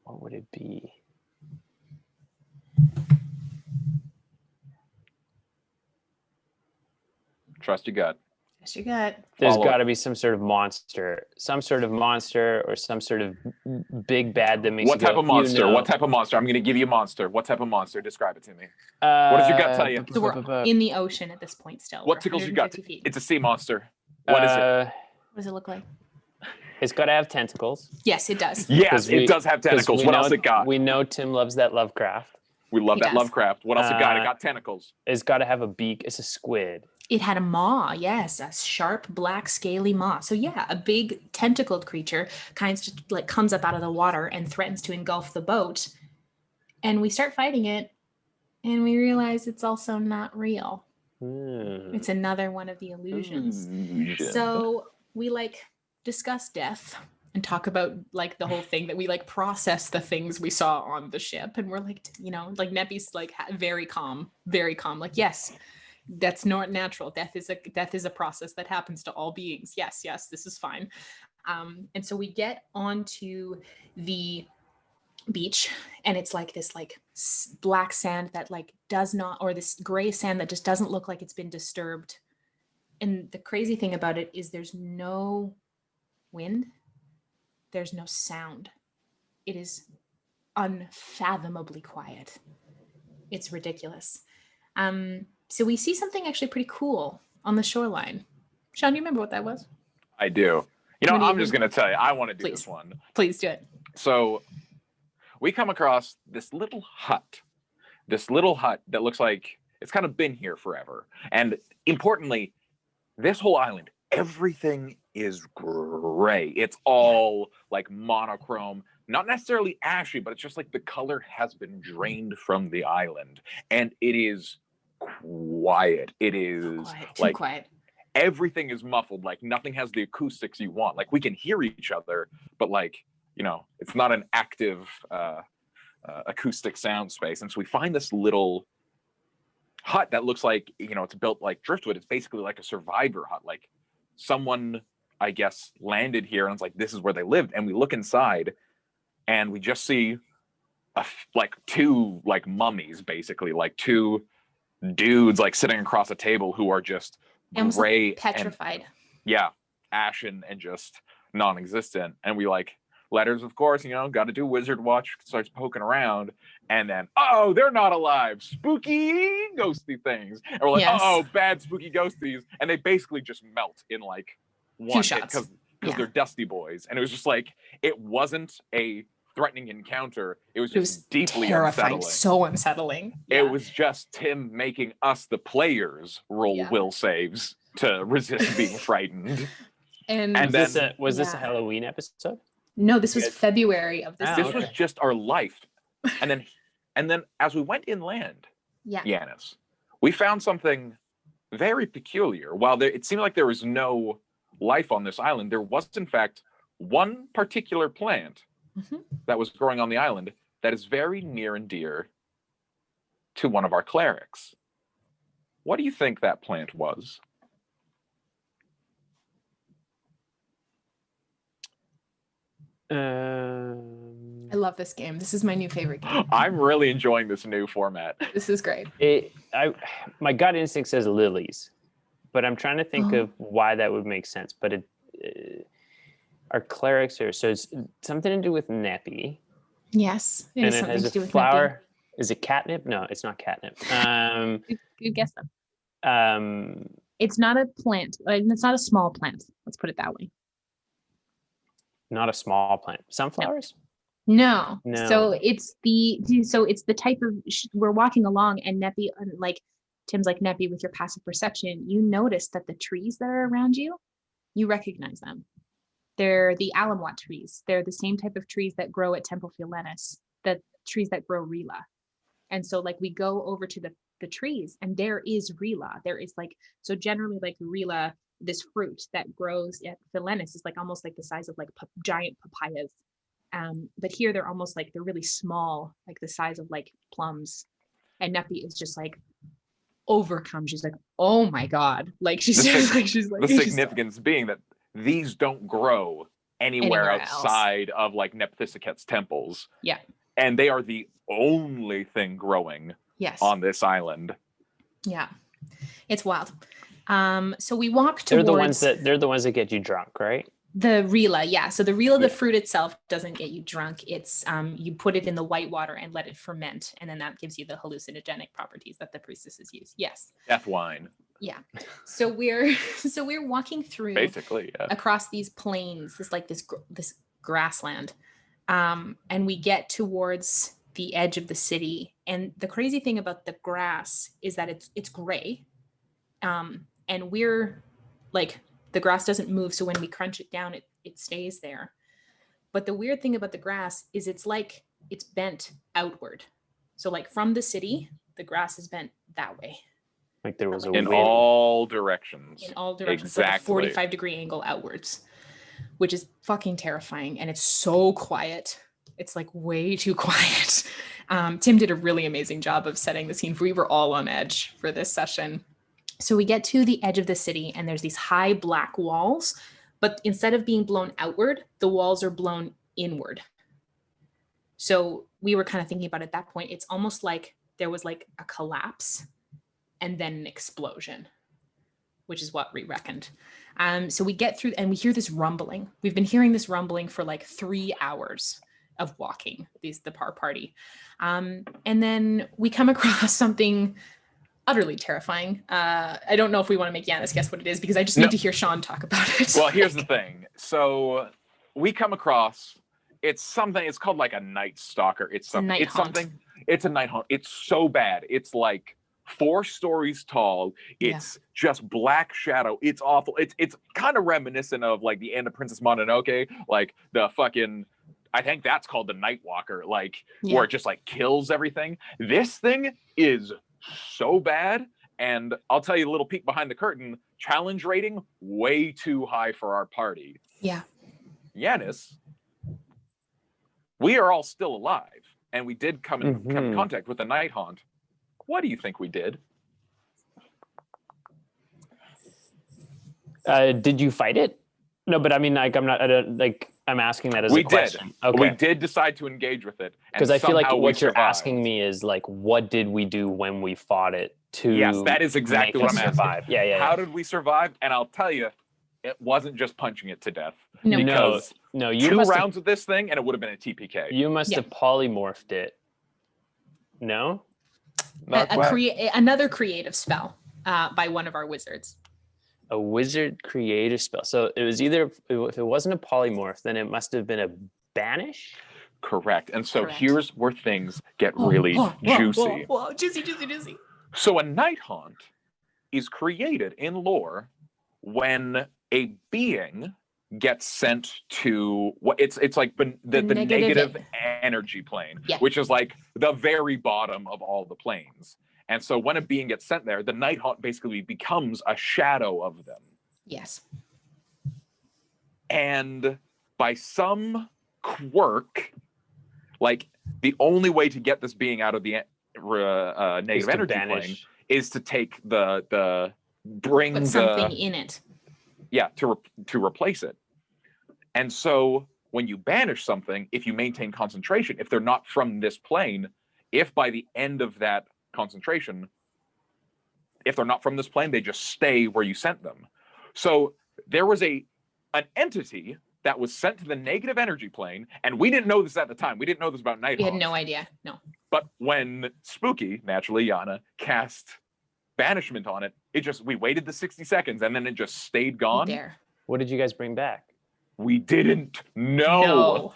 What would it be? Trust your gut. Trust your gut. There's got to be some sort of monster or some sort of big bad that makes What you type go, of monster? you know. What type of monster? I'm going to give you a monster. What type of monster? Describe it to me. What does your gut tell you? So we're in the ocean at this point still. What tickles your gut? Feet. It's a sea monster. What is it? What does it look like? It's got to have tentacles. Yes, it does. Yes, it does have tentacles. What else it got? We know Tim loves that Lovecraft. We love that Lovecraft. What else it got? It got tentacles. It's got to have a beak. It's a squid. It had a maw, yes, a sharp, black, scaly maw. So yeah, a big tentacled creature kind of just like comes up out of the water and threatens to engulf the boat. And we start fighting it, and we realize it's also not real. It's another one of the illusions. So we like discuss death and talk about like the whole thing that we like process the things we saw on the ship. And we're like, you know, like Neppy's like very calm. Like, yes, that's not natural. Death is a process that happens to all beings. Yes, this is fine. And so we get onto the beach, and it's like this like black sand that like does not, or this gray sand that just doesn't look like it's been disturbed. And the crazy thing about it is there's no wind, there's no sound. It is unfathomably quiet. It's ridiculous. So we see something actually pretty cool on the shoreline. Sean, you remember what that was? I do. You know, I'm just going to tell you, I want to do this one. Please do it. So we come across this little hut that looks like it's kind of been here forever. And importantly, this whole island, everything is gray. It's all like monochrome, not necessarily ashy, but it's just like the color has been drained from the island. And it is quiet. It is too quiet. Everything is muffled. Like nothing has the acoustics you want. Like we can hear each other, but like, you know, it's not an active acoustic sound space. And so we find this little hut that looks like, you know, it's built like driftwood. It's basically like a survivor hut. Like someone, I guess, landed here and it's like, this is where they lived. And we look inside and we just see like two like mummies, basically, like two dudes like sitting across a table who are just gray, petrified. Ashen and just non-existent. And we like, letters, of course, you know, got to do wizard watch, starts poking around, and then, oh, they're not alive, spooky ghosty things. And we're like, oh, bad spooky ghosties. And they basically just melt in like one hit because they're dusty boys. And it was just like, it wasn't a threatening encounter. It was just deeply terrifying, unsettling. So unsettling. Yeah. It was just Tim making us, the players, roll will saves to resist being frightened. And then, was this a Halloween episode? No, this was February of this year. This was just our life. And then as we went inland, Yanis, we found something very peculiar. While it seemed like there was no life on this island, there was in fact one particular plant that was growing on the island that is very near and dear to one of our clerics. What do you think that plant was? I love this game. This is my new favorite game. I'm really enjoying this new format. This is great. My gut instinct says lilies, but I'm trying to think of why that would make sense. But our clerics are, so it's something to do with Neppy. Yes, and it has a flower. Is it catnip? No, it's not catnip. You guess them. It's not a plant. It's not a small plant. Let's put it that way. Not a small plant. Sunflowers? No. So it's the type of, we're walking along and Neppy, like Tim's like, Neppy, with your passive perception, you notice that the trees that are around you, you recognize them. They're the Alamwat trees. They're the same type of trees that grow at Temple Filenis, the trees that grow Rila. And so like we go over to the trees and there is Rila. There is like, so generally like Rila, this fruit that grows at Filenis is like almost like the size of like giant papayas. But here they're almost like, they're really small, like the size of like plums. And Neppy is just like, overcome. She's like, oh my God. Like she's the significance being that these don't grow anywhere outside of like Nephthysicet's temples. Yeah. And they are the only thing growing on this island. Yeah. It's wild. So we walk towards... They're the ones that get you drunk, right? The Rila, yeah. So the Rila, the fruit itself doesn't get you drunk. It's you put it in the white water and let it ferment, and then that gives you the hallucinogenic properties that the priestesses use. Yes. Death wine. Yeah. So we're walking through basically across these plains, this grassland, and we get towards the edge of the city. And the crazy thing about the grass is that it's gray, and we're like, the grass doesn't move, so when we crunch it down, it stays there. But the weird thing about the grass is it's bent outward. So like from the city, the grass is bent that way. Like there was in all directions. In all directions. Exactly. Like a 45-degree angle outwards, which is fucking terrifying. And it's so quiet. It's like way too quiet. Tim did a really amazing job of setting the scene. We were all on edge for this session. So we get to the edge of the city and there's these high black walls, but instead of being blown outward, the walls are blown inward. So we were kind of thinking about at that point, it's almost like there was like a collapse and then an explosion, which is what we reckoned. So we get through and we hear this rumbling. We've been hearing this rumbling for like 3 hours of walking, the party. And then we come across something utterly terrifying. I don't know if we want to make Yanis guess what it is because I just need to hear Sean talk about it. Well, here's the thing. So we come across, it's called like a night stalker. It's a night haunt. It's so bad. It's like 4 stories tall. It's just black shadow. It's awful. It's kind of reminiscent of like the end of Princess Mononoke, like the fucking, I think that's called the Nightwalker, like where it just like kills everything. This thing is so bad, and I'll tell you a little peek behind the curtain. Challenge rating way too high for our party. Yeah. Yanis, we are all still alive, and we did come in contact with the night haunt. What do you think we did? Did you fight it? No, but I mean, like, I'm asking that as a question. Okay. We did decide to engage with it. Because I feel like what you're asking me is like, what did we do when we fought it to Yes, that is exactly what I'm asking. Yeah. How did we survive? And I'll tell you, it wasn't just punching it to death. No, you 2 rounds with this thing and it would have been a TPK. You must have polymorphed it. No? Another creative spell by one of our wizards. A wizard creative spell. So it was either, if it wasn't a polymorph, then it must have been a banish? Correct. And so here's where things get really juicy. Juicy. So a night haunt is created in lore when a being gets sent to what it's like the negative energy plane, which is like the very bottom of all the planes. And so when a being gets sent there, the night haunt basically becomes a shadow of them. Yes. And by some quirk, like the only way to get this being out of the negative energy plane is to take put something in it. Yeah, to replace it. And so when you banish something, if you maintain concentration, if they're not from this plane, if by the end of that concentration, if they're not from this plane, they just stay where you sent them. So there was an entity that was sent to the negative energy plane, and we didn't know this at the time. We didn't know this about night haunts. We had no idea. No. But when Spooky, naturally Jana, cast banishment on it, we waited the 60 seconds and then it just stayed gone. There. What did you guys bring back? We didn't know. No.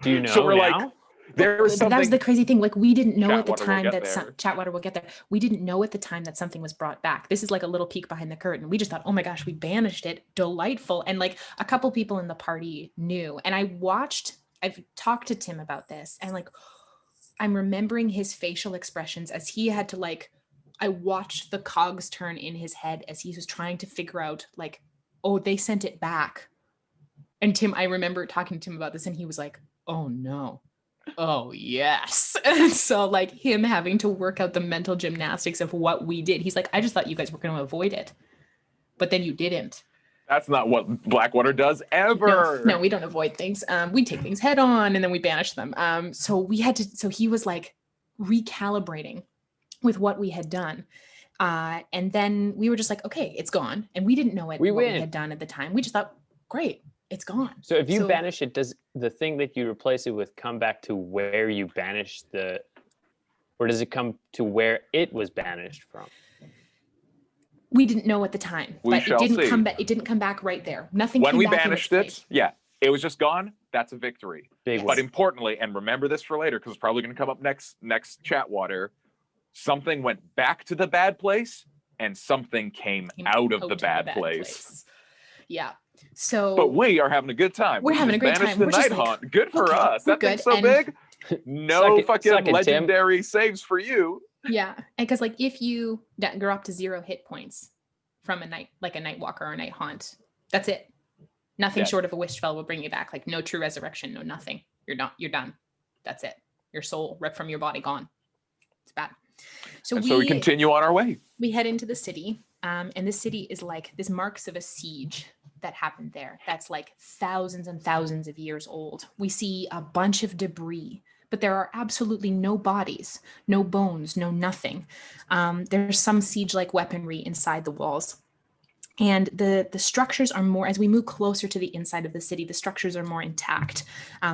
Do you know so we're now? Like, there was something. That was the crazy thing. Like we didn't know at the time that chatWater will get there. We didn't know at the time that something was brought back. This is like a little peek behind the curtain. We just thought, oh my gosh, we banished it. Delightful. And like a couple people in the party knew. And I've talked to Tim about this, and like I'm remembering his facial expressions as he had to I watched the cogs turn in his head as he was trying to figure out like, oh, they sent it back. And Tim, I remember talking to him about this, and he was like, oh no. oh yes. And so like him having to work out the mental gymnastics of what we did. He's like, I just thought you guys were going to avoid it, but then you didn't. That's not what Blackwater does ever. No, we don't avoid things. We take things head on and then we banish them. So he was like recalibrating with what we had done. And then we were just like, okay, it's gone. And we didn't know what we had done at the time. We just thought, great, it's gone. So if you banish it, does the thing that you replace it with come back to where you banished or does it come to where it was banished from? We didn't know at the time, but it didn't come back. It didn't come back right there. Nothing. When came we back banished it, it was just gone. That's a victory. But importantly, and remember this for later, because it's probably going to come up next chatWater. Something went back to the bad place, and something came out of the bad place. Yeah. So. But we are having a good time. We're having a great time. The Night Haunt. Good for us. That thing's so big. No fucking legendary saves for you. Yeah, because like if you're up to 0 hit points from a Nightwalker or a Night Haunt, that's it. Nothing short of a wish spell will bring you back. Like no true resurrection, no nothing. You're done. That's it. Your soul ripped from your body, gone. It's bad. So we continue on our way. We head into the city, and the city is like this marks of a siege that happened there. That's like thousands and thousands of years old. We see a bunch of debris. But there are absolutely no bodies, no bones, no nothing. There's some siege-like weaponry inside the walls. And the structures are more, as we move closer to the inside of the city, the structures are more intact.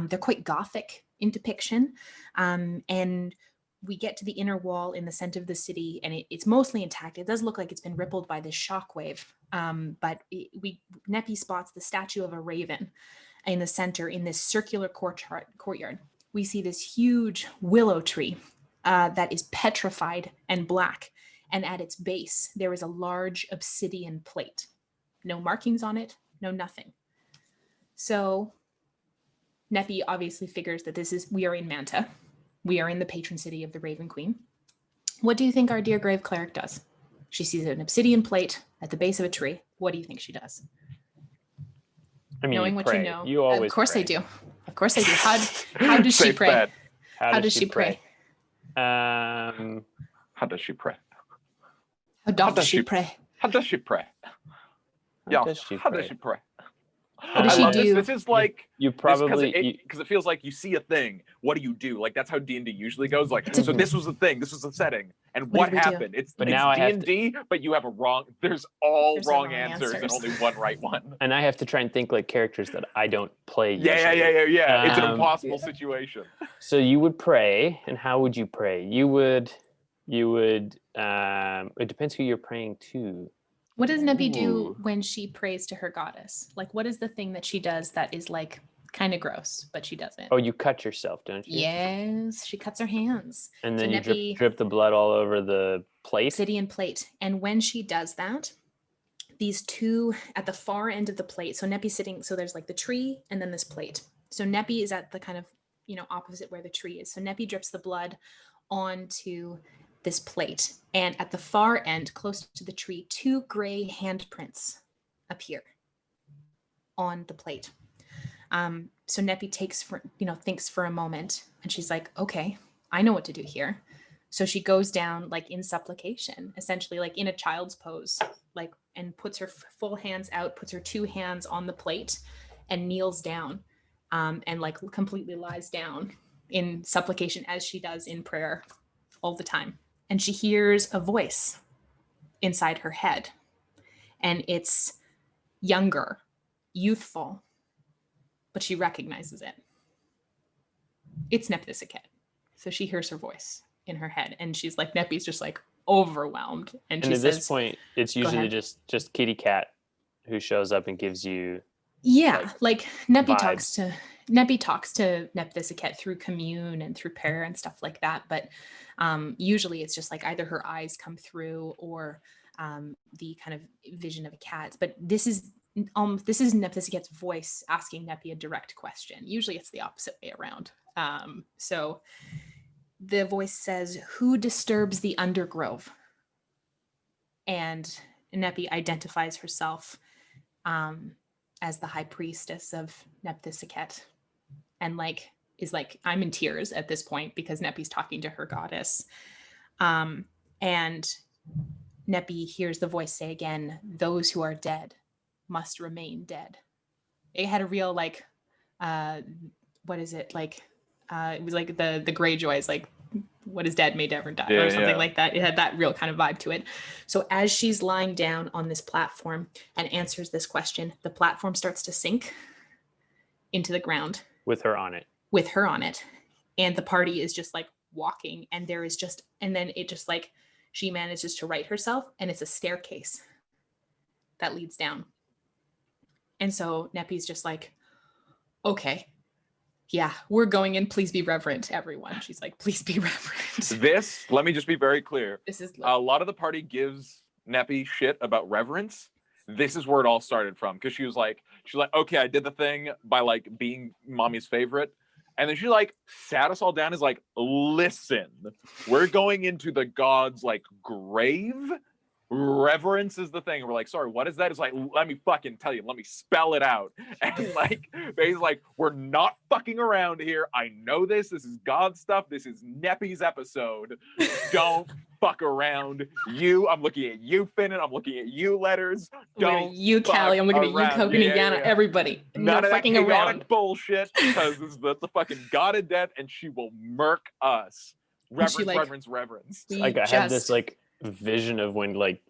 They're quite Gothic in depiction. And we get to the inner wall in the center of the city, and it's mostly intact. It does look like it's been rippled by this shockwave. But Neppy spots the statue of a raven in the center in this circular courtyard. We see this huge willow tree that is petrified and black. And at its base, there is a large obsidian plate. No markings on it, no nothing. So Neppy obviously figures that we are in Manta. We are in the patron city of the Raven Queen. What do you think our dear grave cleric does? She sees an obsidian plate at the base of a tree. What do you think she does? I mean, knowing what you know. You always Of course pray. I do. Of course I do. How does she pray? How does she pray? How does she pray? How does she pray? How does she pray? How does she pray? What does she do? This is like you probably because it feels like you see a thing. What do you do? Like that's how D&D usually goes. Like so, this was the thing. This was the setting, and what happened? It's D&D, but you have a wrong. There's wrong answers and only one right one. And I have to try and think like characters that I don't play. Yeah. It's an impossible situation. So you would pray, and how would you pray? You would. It depends who you're praying to. What does Neppy do when she prays to her goddess? Like, what is the thing that she does that is like kind of gross, but she doesn't? Oh, you cut yourself, don't you? Yes, she cuts her hands. And then you drip the blood all over the plate? Obsidian plate. And when she does that, these two at the far end of the plate, so Neppy's sitting, so there's like the tree and then this plate. So Neppy is at the kind of, opposite where the tree is. So Neppy drips the blood onto this plate, and at the far end close to the tree, 2 gray handprints appear on the plate. So Neppy thinks for a moment, and she's like, okay, I know what to do here. So she goes down like in supplication, essentially like in a child's pose, like, and puts her full hands out, puts her 2 hands on the plate and kneels down, and like completely lies down in supplication as she does in prayer all the time. And she hears a voice inside her head, and it's younger, youthful, but she recognizes it. It's Nepthisiket. So she hears her voice in her head, and she's like, Neppy's just like overwhelmed. And she at this point, it's usually just Kitty Cat who shows up and gives you. Yeah, like Neppy talks to Nepthisiket through commune and through prayer and stuff like that. But usually it's just like either her eyes come through or the kind of vision of a cat. But this is Nepthisiket's voice asking Neppy a direct question. Usually it's the opposite way around. So the voice says, "Who disturbs the undergrove?" And Neppy identifies herself as the high priestess of Nepthisiket. And like is like, I'm in tears at this point because Neppy's talking to her goddess. And Neppy hears the voice say again, those who are dead must remain dead. It had a real like, what is it? Like, it was like the Greyjoys, like, what is dead may never die, or something like that. It had that real kind of vibe to it. So as she's lying down on this platform and answers this question, the platform starts to sink into the ground. With her on it. With her on it. And the party is just like walking, and there is just, and then it just like, she manages to right herself, and it's a staircase that leads down. And so Neppy's just like, okay, yeah, we're going in. Please be reverent, everyone. She's like, please be reverent. This, let me just be very clear. This is a lot of the party gives Neppy shit about reverence. This is where it all started from, because she's like, okay, I did the thing by like being mommy's favorite. And then she like sat us all down, is like, listen, we're going into the god's like grave. Reverence is the thing. We're like, sorry, what is that? It's like, let me fucking tell you, let me spell it out. And like, basically like, we're not fucking around here. I know this is God stuff. This is Neppy's episode. Don't fuck around. I'm looking at you, Finnan. I'm looking at you, Letters. Don't you, Callie. I'm looking at you, Kogan and Jana. Everybody. None no of fucking that around. Bullshit, because this is the fucking god of death, and she will murk us. Reverence. Like, I have this like vision of when like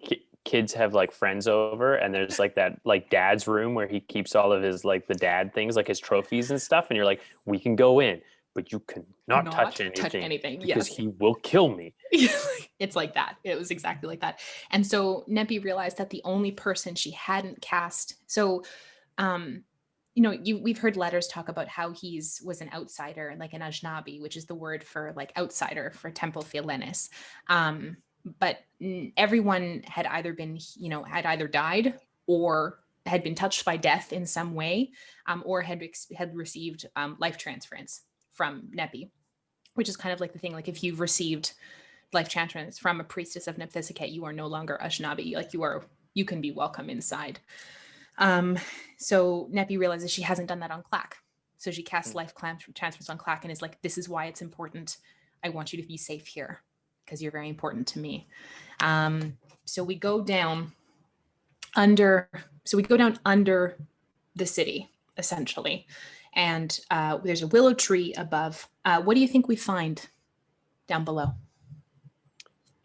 kids have like friends over, and there's like that like dad's room where he keeps all of his like the dad things, like his trophies and stuff, and you're like, we can go in, but you cannot touch anything because he will kill me. It's like that. It was exactly like that. And so Neppy realized that the only person she hadn't cast, so we've heard Letters talk about how was an outsider and like an ajnabi, which is the word for like outsider for Temple Philenis. But everyone had either been, had either died or had been touched by death in some way, or had received life transference from Neppy, which is kind of like the thing. Like, if you've received life transference from a priestess of Nephthisiket, you are no longer ajnabi. Like, you can be welcome inside. So Neppy realizes she hasn't done that on Clack. So she casts life transfers on Clack and is like, this is why it's important. I want you to be safe here, because you're very important to me. So we go down under the city, essentially. And there's a willow tree above. What do you think we find down below?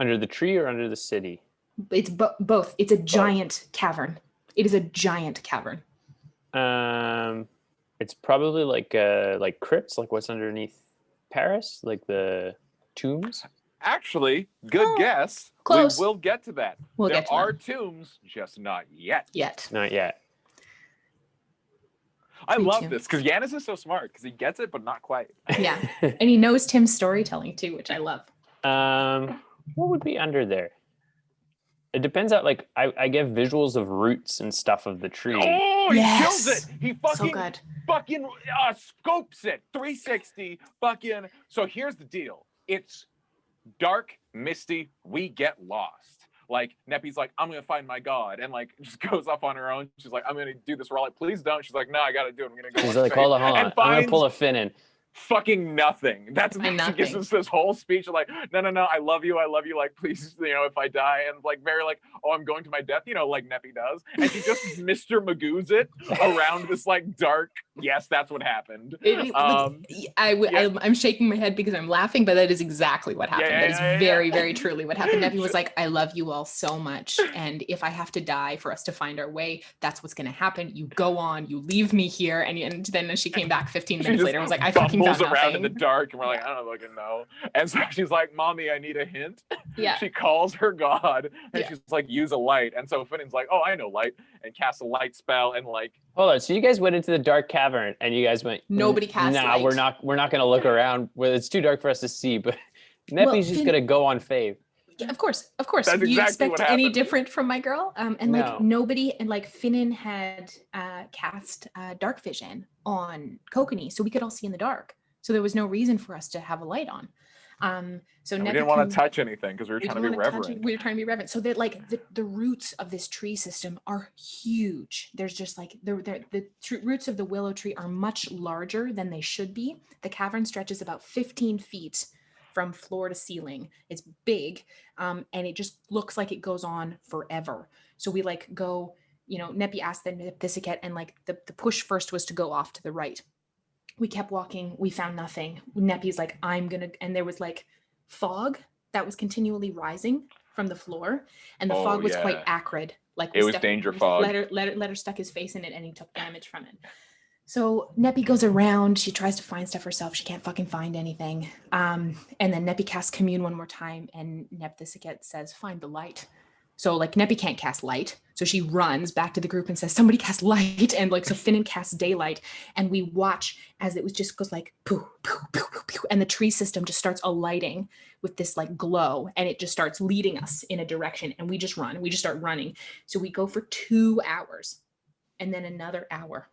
Under the tree or under the city? It's both. It's a giant cavern. It is a giant cavern. It's probably like crypts, like what's underneath Paris, like the tombs. Actually, good guess. Close. We will get to that. There are tombs, just not yet. Not yet. I love this because Yanis is so smart because he gets it, but not quite. Yeah, and he knows Tim's storytelling too, which I love. What would be under there? It depends on, like, I get visuals of roots and stuff of the tree. Oh, he kills it. He fucking scopes it. 360 fucking. So here's the deal. It's dark, misty. We get lost. Like, Neppy's like, I'm going to find my god. And, like, just goes off on her own. She's like, I'm going to do this. We're all like, please don't. She's like, no, I got to do it. I'm going to go. She's like, hold on. I'm going to pull a Finnan. Fucking nothing. That's she gives us this whole speech of like, no, I love you, like, please, if I die, and like very like, oh, I'm going to my death, like Neppy does, and she just Mr. Magoo's it around this like dark. Yes, that's what happened. I'm shaking my head because I'm laughing, but that is exactly what happened. That is very, very truly what happened. Neppy was like, I love you all so much, and if I have to die for us to find our way, that's what's going to happen. You go on, you leave me here, and then she came back 15 minutes later and was like, I fucking got nothing. Around in the dark, and we're like, I don't fucking know. And so she's like, Mommy, I need a hint. Yeah. She calls her god, and she's like, use a light. And so Finnan's like, oh, I know light, and casts a light spell, and like, hold on. So you guys went into the dark cavern, and you guys went, nobody cast light. We're not going to look around. Well, it's too dark for us to see. But Neppy's just going to go on fave. Yeah, of course. That's exactly you expect what any different from my girl? And no. Like nobody, and like Finnan had cast dark vision on Kokanee, so we could all see in the dark. So there was no reason for us to have a light on. So we didn't want to touch anything because we were trying to be reverent. We were trying to be reverent. So that like the roots of this tree system are huge. There's just like the roots of the willow tree are much larger than they should be. The cavern stretches about 15 feet from floor to ceiling. It's big, and it just looks like it goes on forever. So we like go, Neppy asked the Nipthisiket, and like the push first was to go off to the right. We kept walking. We found nothing. Neppy's like, and there was like fog that was continually rising from the floor, and the fog was quite acrid. Like it was danger fog. Letter stuck his face in it, and he took damage from it. So Neppy goes around. She tries to find stuff herself. She can't fucking find anything. And then Neppy casts Commune one more time, and Nipthisiket says, "Find the light." So like Neppy can't cast light. So she runs back to the group and says, "Somebody cast light." And like, so Finnan casts daylight, and we watch as it just goes like, poof, poof, poof, poof, poof, and the tree system just starts alighting with this like glow, and it just starts leading us in a direction. And we just run, we just start running. So we go for 2 hours, and then another hour,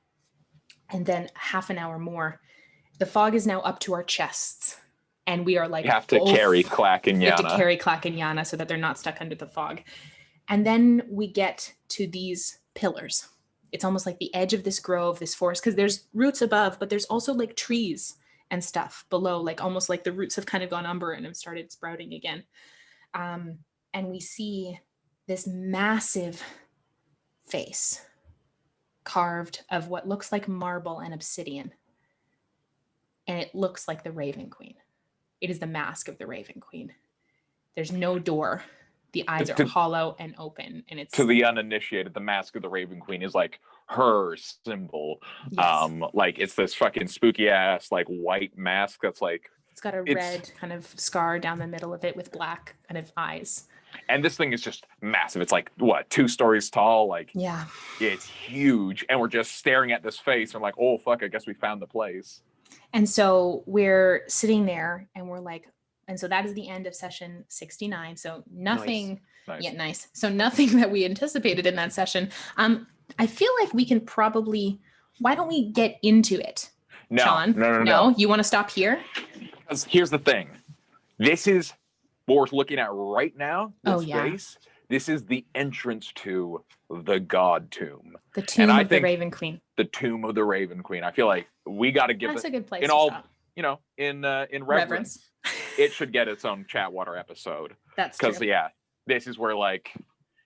and then half an hour more. The fog is now up to our chests. And we are like, you have to carry Clack and Jana. You have to carry Clack and Jana so that they're not stuck under the fog. And then we get to these pillars. It's almost like the edge of this grove, this forest, because there's roots above, but there's also like trees and stuff below, like almost like the roots have kind of gone umber and have started sprouting again. And we see this massive face carved of what looks like marble and obsidian. And it looks like the Raven Queen. It is the mask of the Raven Queen. There's no door. The eyes are hollow and open, and it's, to the uninitiated, the mask of the Raven Queen is like her symbol. Yes. Like it's this fucking spooky ass like white mask that's like, it's got a red kind of scar down the middle of it with black kind of eyes. And this thing is just massive. It's like, what, 2 stories tall? Like, yeah, it's huge. And we're just staring at this face and we're like, oh fuck, I guess we found the place. And so we're sitting there and we're like, and so that is the end of session 69. So nothing, Nice. Yeah, nice. So nothing that we anticipated in that session. I feel like we can probably, why don't we get into it? No, Sean? No. You want to stop here? Because here's the thing. This is what we're looking at right now. This space. This is the entrance to the God Tomb. The tomb of the Raven Queen. The tomb of the Raven Queen. I feel like we got to give That's a good place in to all, stop. In reverence. It should get its own chatWater episode. That's true. Because this is where like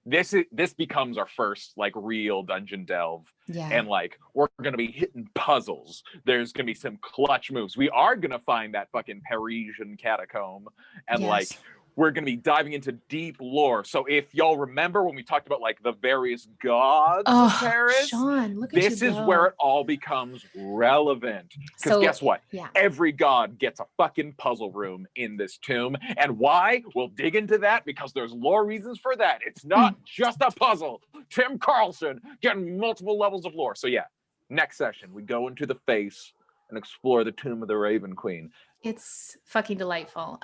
this becomes our first like real dungeon delve. Yeah. And like we're gonna be hitting puzzles. There's gonna be some clutch moves. We are gonna find that fucking Parisian catacomb, and like we're going to be diving into deep lore. So if y'all remember when we talked about like the various gods of Paris, Sean, look at this is where it all becomes relevant. Because guess what? Every god gets a fucking puzzle room in this tomb. And why? We'll dig into that because there's lore reasons for that. It's not just a puzzle. Tim Carlson getting multiple levels of lore. So next session, we go into the face and explore the tomb of the Raven Queen. It's fucking delightful.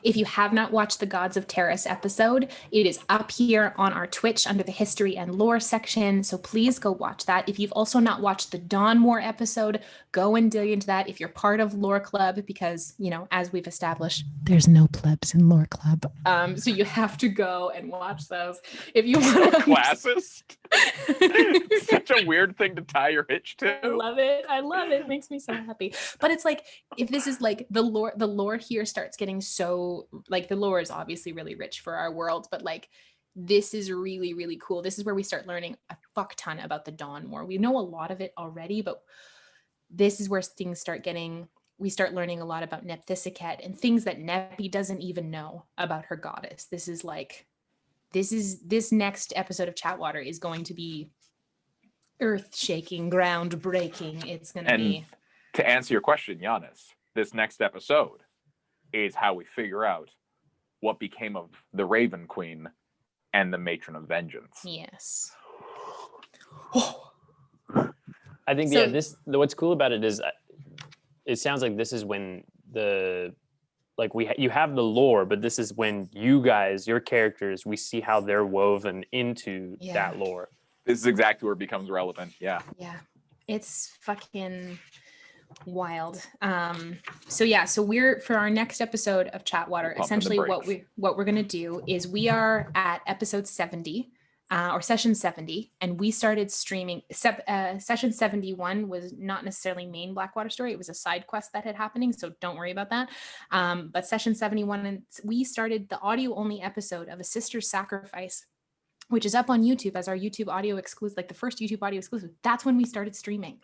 If you have not watched the Gods of Terrace episode, it is up here on our Twitch under the history and lore section. So please go watch that. If you've also not watched the Dawn War episode, go and dig into that if you're part of Lore Club, because, as we've established, there's no plebs in Lore Club. So you have to go and watch those. If you want to. Classist. Such a weird thing to tie your hitch to. I love it. It makes me so happy. But it's like, if this is like the lore here starts getting so like, the lore is obviously really rich for our world, but like this is really, really cool. This is where we start learning a fuck ton about the Dawn War. We know a lot of it already, but this is where things start getting, we start learning a lot about Nipthisiket and things that Neppy doesn't even know about her goddess. This next episode of Chatwater is going to be earth-shaking, groundbreaking. It's going to be. To answer your question, Giannis, this next episode is how we figure out what became of the Raven Queen and the Matron of Vengeance. Yes. I think what's cool about it is it sounds like this is when you have the lore, but this is when you guys, your characters, we see how they're woven into that lore. This is exactly where it becomes relevant. Yeah. It's fucking, Wild. So we're, for our next episode of Chatwater, essentially what we're going to do is we are at episode 70 or session 70, and we started streaming. Session 71 was not necessarily main Blackwater story. It was a side quest that had happening, so don't worry about that. But session 71, and we started the audio only episode of A Sister's Sacrifice, which is up on YouTube as our YouTube audio exclusive, like the first YouTube audio exclusive. That's when we started streaming.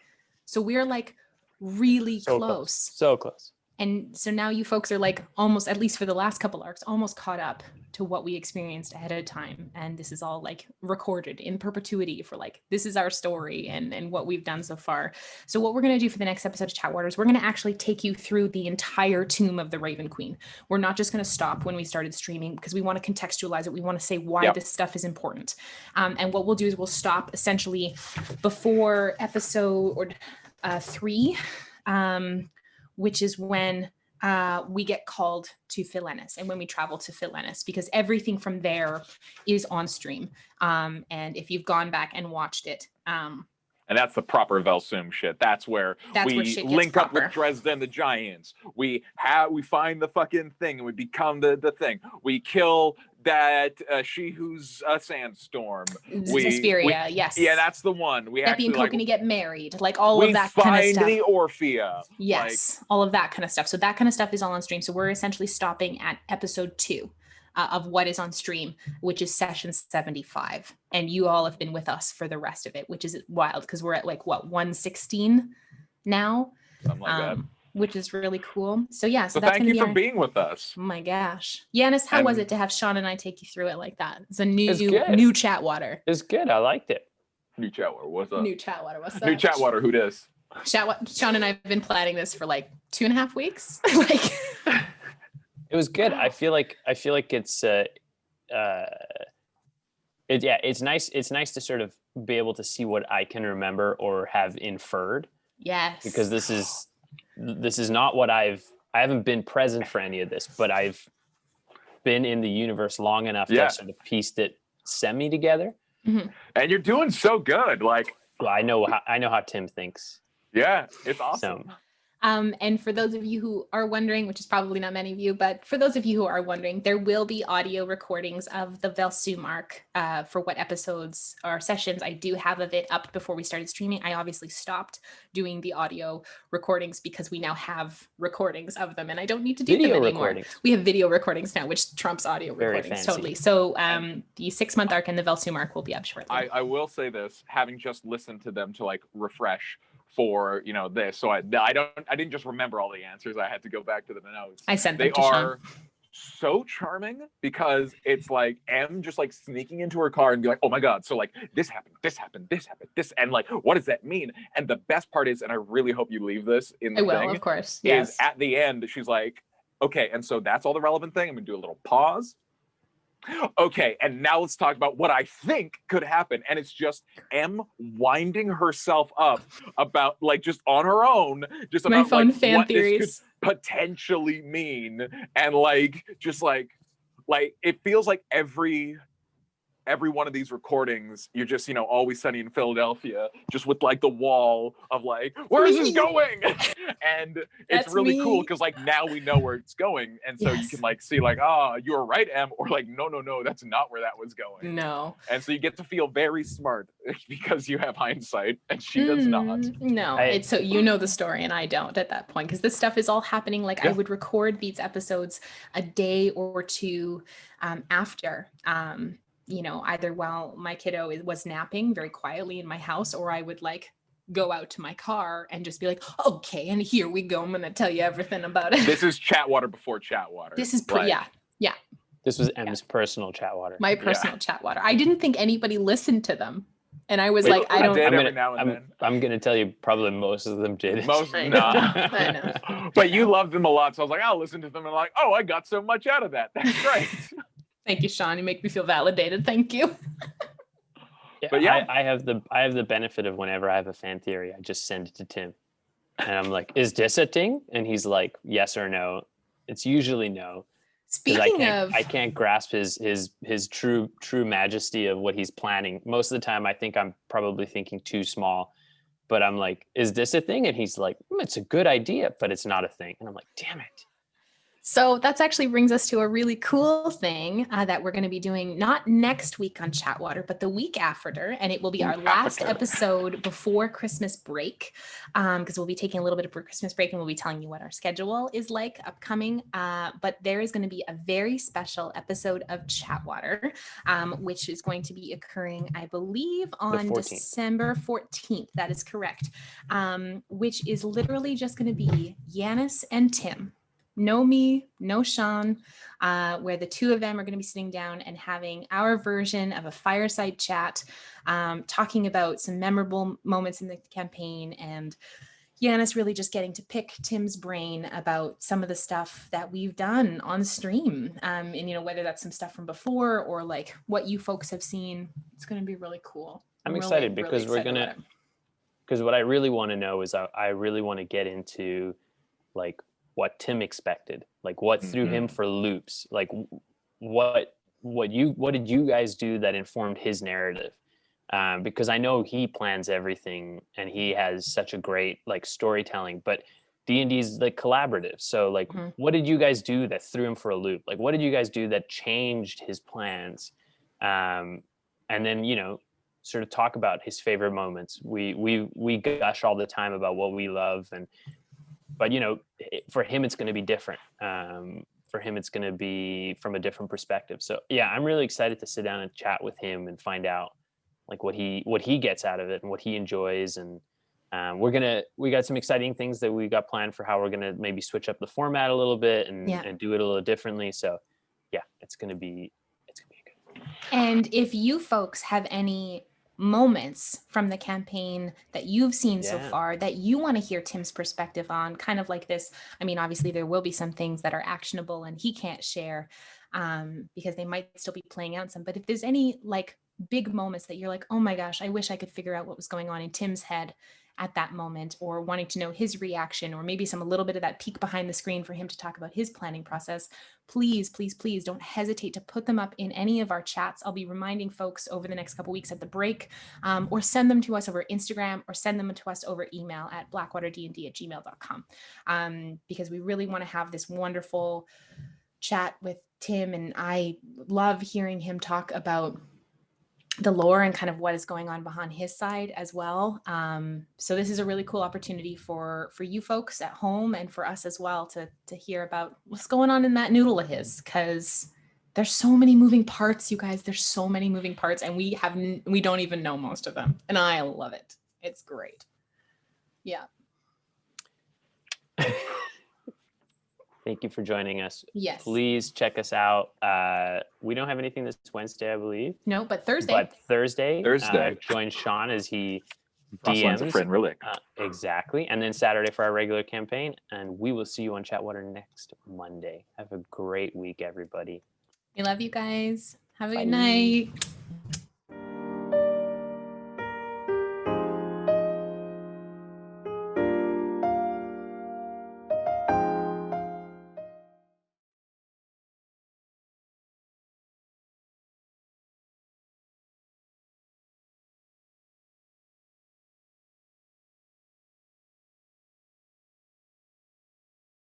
So we're like really close. So close. And so now you folks are like almost, at least for the last couple arcs, almost caught up to what we experienced ahead of time. And this is all like recorded in perpetuity for like, this is our story and what we've done so far. So what we're going to do for the next episode of Chatwater is we're going to actually take you through the entire tomb of the Raven Queen. We're not just going to stop when we started streaming, because we want to contextualize it. We want to say why this stuff is important. And what we'll do is we'll stop essentially before episode 3, which is when we get called to Philenis and when we travel to Philenis, because everything from there is on stream. And if you've gone back and watched it. And that's the proper Vel Soom shit. That's where we link up with Dresden the Giants. We find the fucking thing and we become the thing. We kill that she who's a sandstorm. Vesperia, yes. Yeah, that's the one. We Peppy and Kokanee get married, like all of that kind of stuff. We find the Orphea. Yes, all of that kind of stuff. So that kind of stuff is all on stream. So we're essentially stopping at episode 2 of what is on stream, which is session 75. And you all have been with us for the rest of it, which is wild because we're at like, what, 116 now? Something like that. Which is really cool. So yeah, so that's thank you for being with us. Oh my gosh. Yanis, how was it to have Sean and I take you through it like that? It's a new Chatwater. It's good. I liked it. New Chatwater, what's up? New Chatwater, what's up? New Chatwater, who dis? Sean and I have been planning this for like 2.5 weeks. Like it was good. I feel like it's it's nice. It's nice to sort of be able to see what I can remember or have inferred. Yes. Because this is not what I haven't been present for any of this, but I've been in the universe long enough to have sort of pieced it semi together. Mm-hmm. And you're doing so good. Like, well, I know how Tim thinks. Yeah, it's awesome. So, and for those of you who are wondering, which is probably not many of you, but for those of you who are wondering, there will be audio recordings of the Vel Soom Arc for what episodes or sessions I do have of it up before we started streaming. I obviously stopped doing the audio recordings because we now have recordings of them and I don't need to do them anymore. Recordings. We have video recordings now, which trumps audio recordings totally. So the 6-month arc and the Vel Soom Arc will be up shortly. I will say this, having just listened to them to like refresh for this, so I didn't just remember all the answers. I had to go back to the notes. I sent them they to are Sean. So charming because it's like M just like sneaking into her car and be like, oh my god, so like this happened, and like what does that mean? And the best part is, and I really hope you leave this in the thing, of course, is yes. At the end she's like, okay, and so that's all the relevant thing. I'm gonna do a little pause. Okay, and now let's talk about what I think could happen. And it's just M winding herself up about, like, just on her own, just about my phone like, fan what theories this could potentially mean. And like, just like it feels like every one of these recordings, you're just, Always Sunny in Philadelphia, just with like the wall of like, where is this going? And it's really cool because like now we know where it's going. And so you can like see like, you were right, Em, or like, no, that's not where that was going. No. And so you get to feel very smart because you have hindsight and she does not. No, it's so the story and I don't at that point because this stuff is all happening. Like I would record these episodes a day or two after. Either while my kiddo was napping very quietly in my house, or I would like go out to my car and just be like, okay, and here we go. I'm going to tell you everything about it. This is Chatwater before Chatwater. This is, yeah. This was M's personal Chatwater. My personal Chatwater. I didn't think anybody listened to them. And I was I'm going to tell you probably most of them did. I know. But you loved them a lot. So I was like, I'll listen to them. And like, I got so much out of that. That's great. Thank you, Sean. You make me feel validated. Thank you. But I have the benefit of whenever I have a fan theory, I just send it to Tim. And I'm like, is this a thing? And he's like, yes or no. It's usually no. Speaking I can't grasp his true majesty of what he's planning. Most of the time I think I'm probably thinking too small. but I'm like, is this a thing? And he's like, it's a good idea, but it's not a thing. And I'm like, damn it. So that's actually brings us to a really cool thing that we're going to be doing not next week on chatWater, but the week after. And it will be our last episode before Christmas break, because we'll be taking a little bit of Christmas break and we'll be telling you what our schedule is like upcoming. But there is going to be a very special episode of chatWater, which is going to be occurring, I believe, on December 14th. That is correct. Which is literally just going to be Yanis and Tim. No me, no Sean, where the two of them are going to be sitting down and having our version of a fireside chat, talking about some memorable moments in the campaign, and Yanis really just getting to pick Tim's brain about some of the stuff that we've done on stream, and whether that's some stuff from before or like what you folks have seen. It's going to be really cool. I'm excited because we're going to, because what I really want to know is I really want to get into like what Tim expected, like what threw him for loops, like what did you guys do that informed his narrative? Because I know he plans everything and he has such a great like storytelling, but D&D is like collaborative. So like, what did you guys do that threw him for a loop? Like, what did you guys do that changed his plans? And then, sort of talk about his favorite moments. We gush all the time about what we love, but for him, it's going to be different. For him, it's going to be from a different perspective. So yeah, I'm really excited to sit down and chat with him and find out like what he gets out of it and what he enjoys. And we got some exciting things that we got planned for how we're going to maybe switch up the format a little bit and do it a little differently. So yeah, it's going to be good. And if you folks have any moments from the campaign that you've seen so far that you want to hear Tim's perspective on, kind of like this, I mean, obviously there will be some things that are actionable and he can't share because they might still be playing out some, but if there's any like big moments that you're like, oh my gosh, I wish I could figure out what was going on in Tim's head at that moment, or wanting to know his reaction, or maybe a little bit of that peek behind the screen for him to talk about his planning process, please don't hesitate to put them up in any of our chats. I'll be reminding folks over the next couple weeks at the break, or send them to us over Instagram, or send them to us over email at blackwaterdnd@gmail.com, because we really want to have this wonderful chat with Tim, and I love hearing him talk about the lore and kind of what is going on behind his side as well. So this is a really cool opportunity for you folks at home and for us as well to hear about what's going on in that noodle of his, because there's so many moving parts, you guys. There's so many moving parts, and we don't even know most of them, and I love it. It's great. Yeah. Thank you for joining us. Yes. Please check us out. We don't have anything this Wednesday, I believe. No, but Thursday. Join Sean as he DMs. A friend relic. Exactly. And then Saturday for our regular campaign. And we will see you on chatWater next Monday. Have a great week, everybody. We love you guys. Have a good night.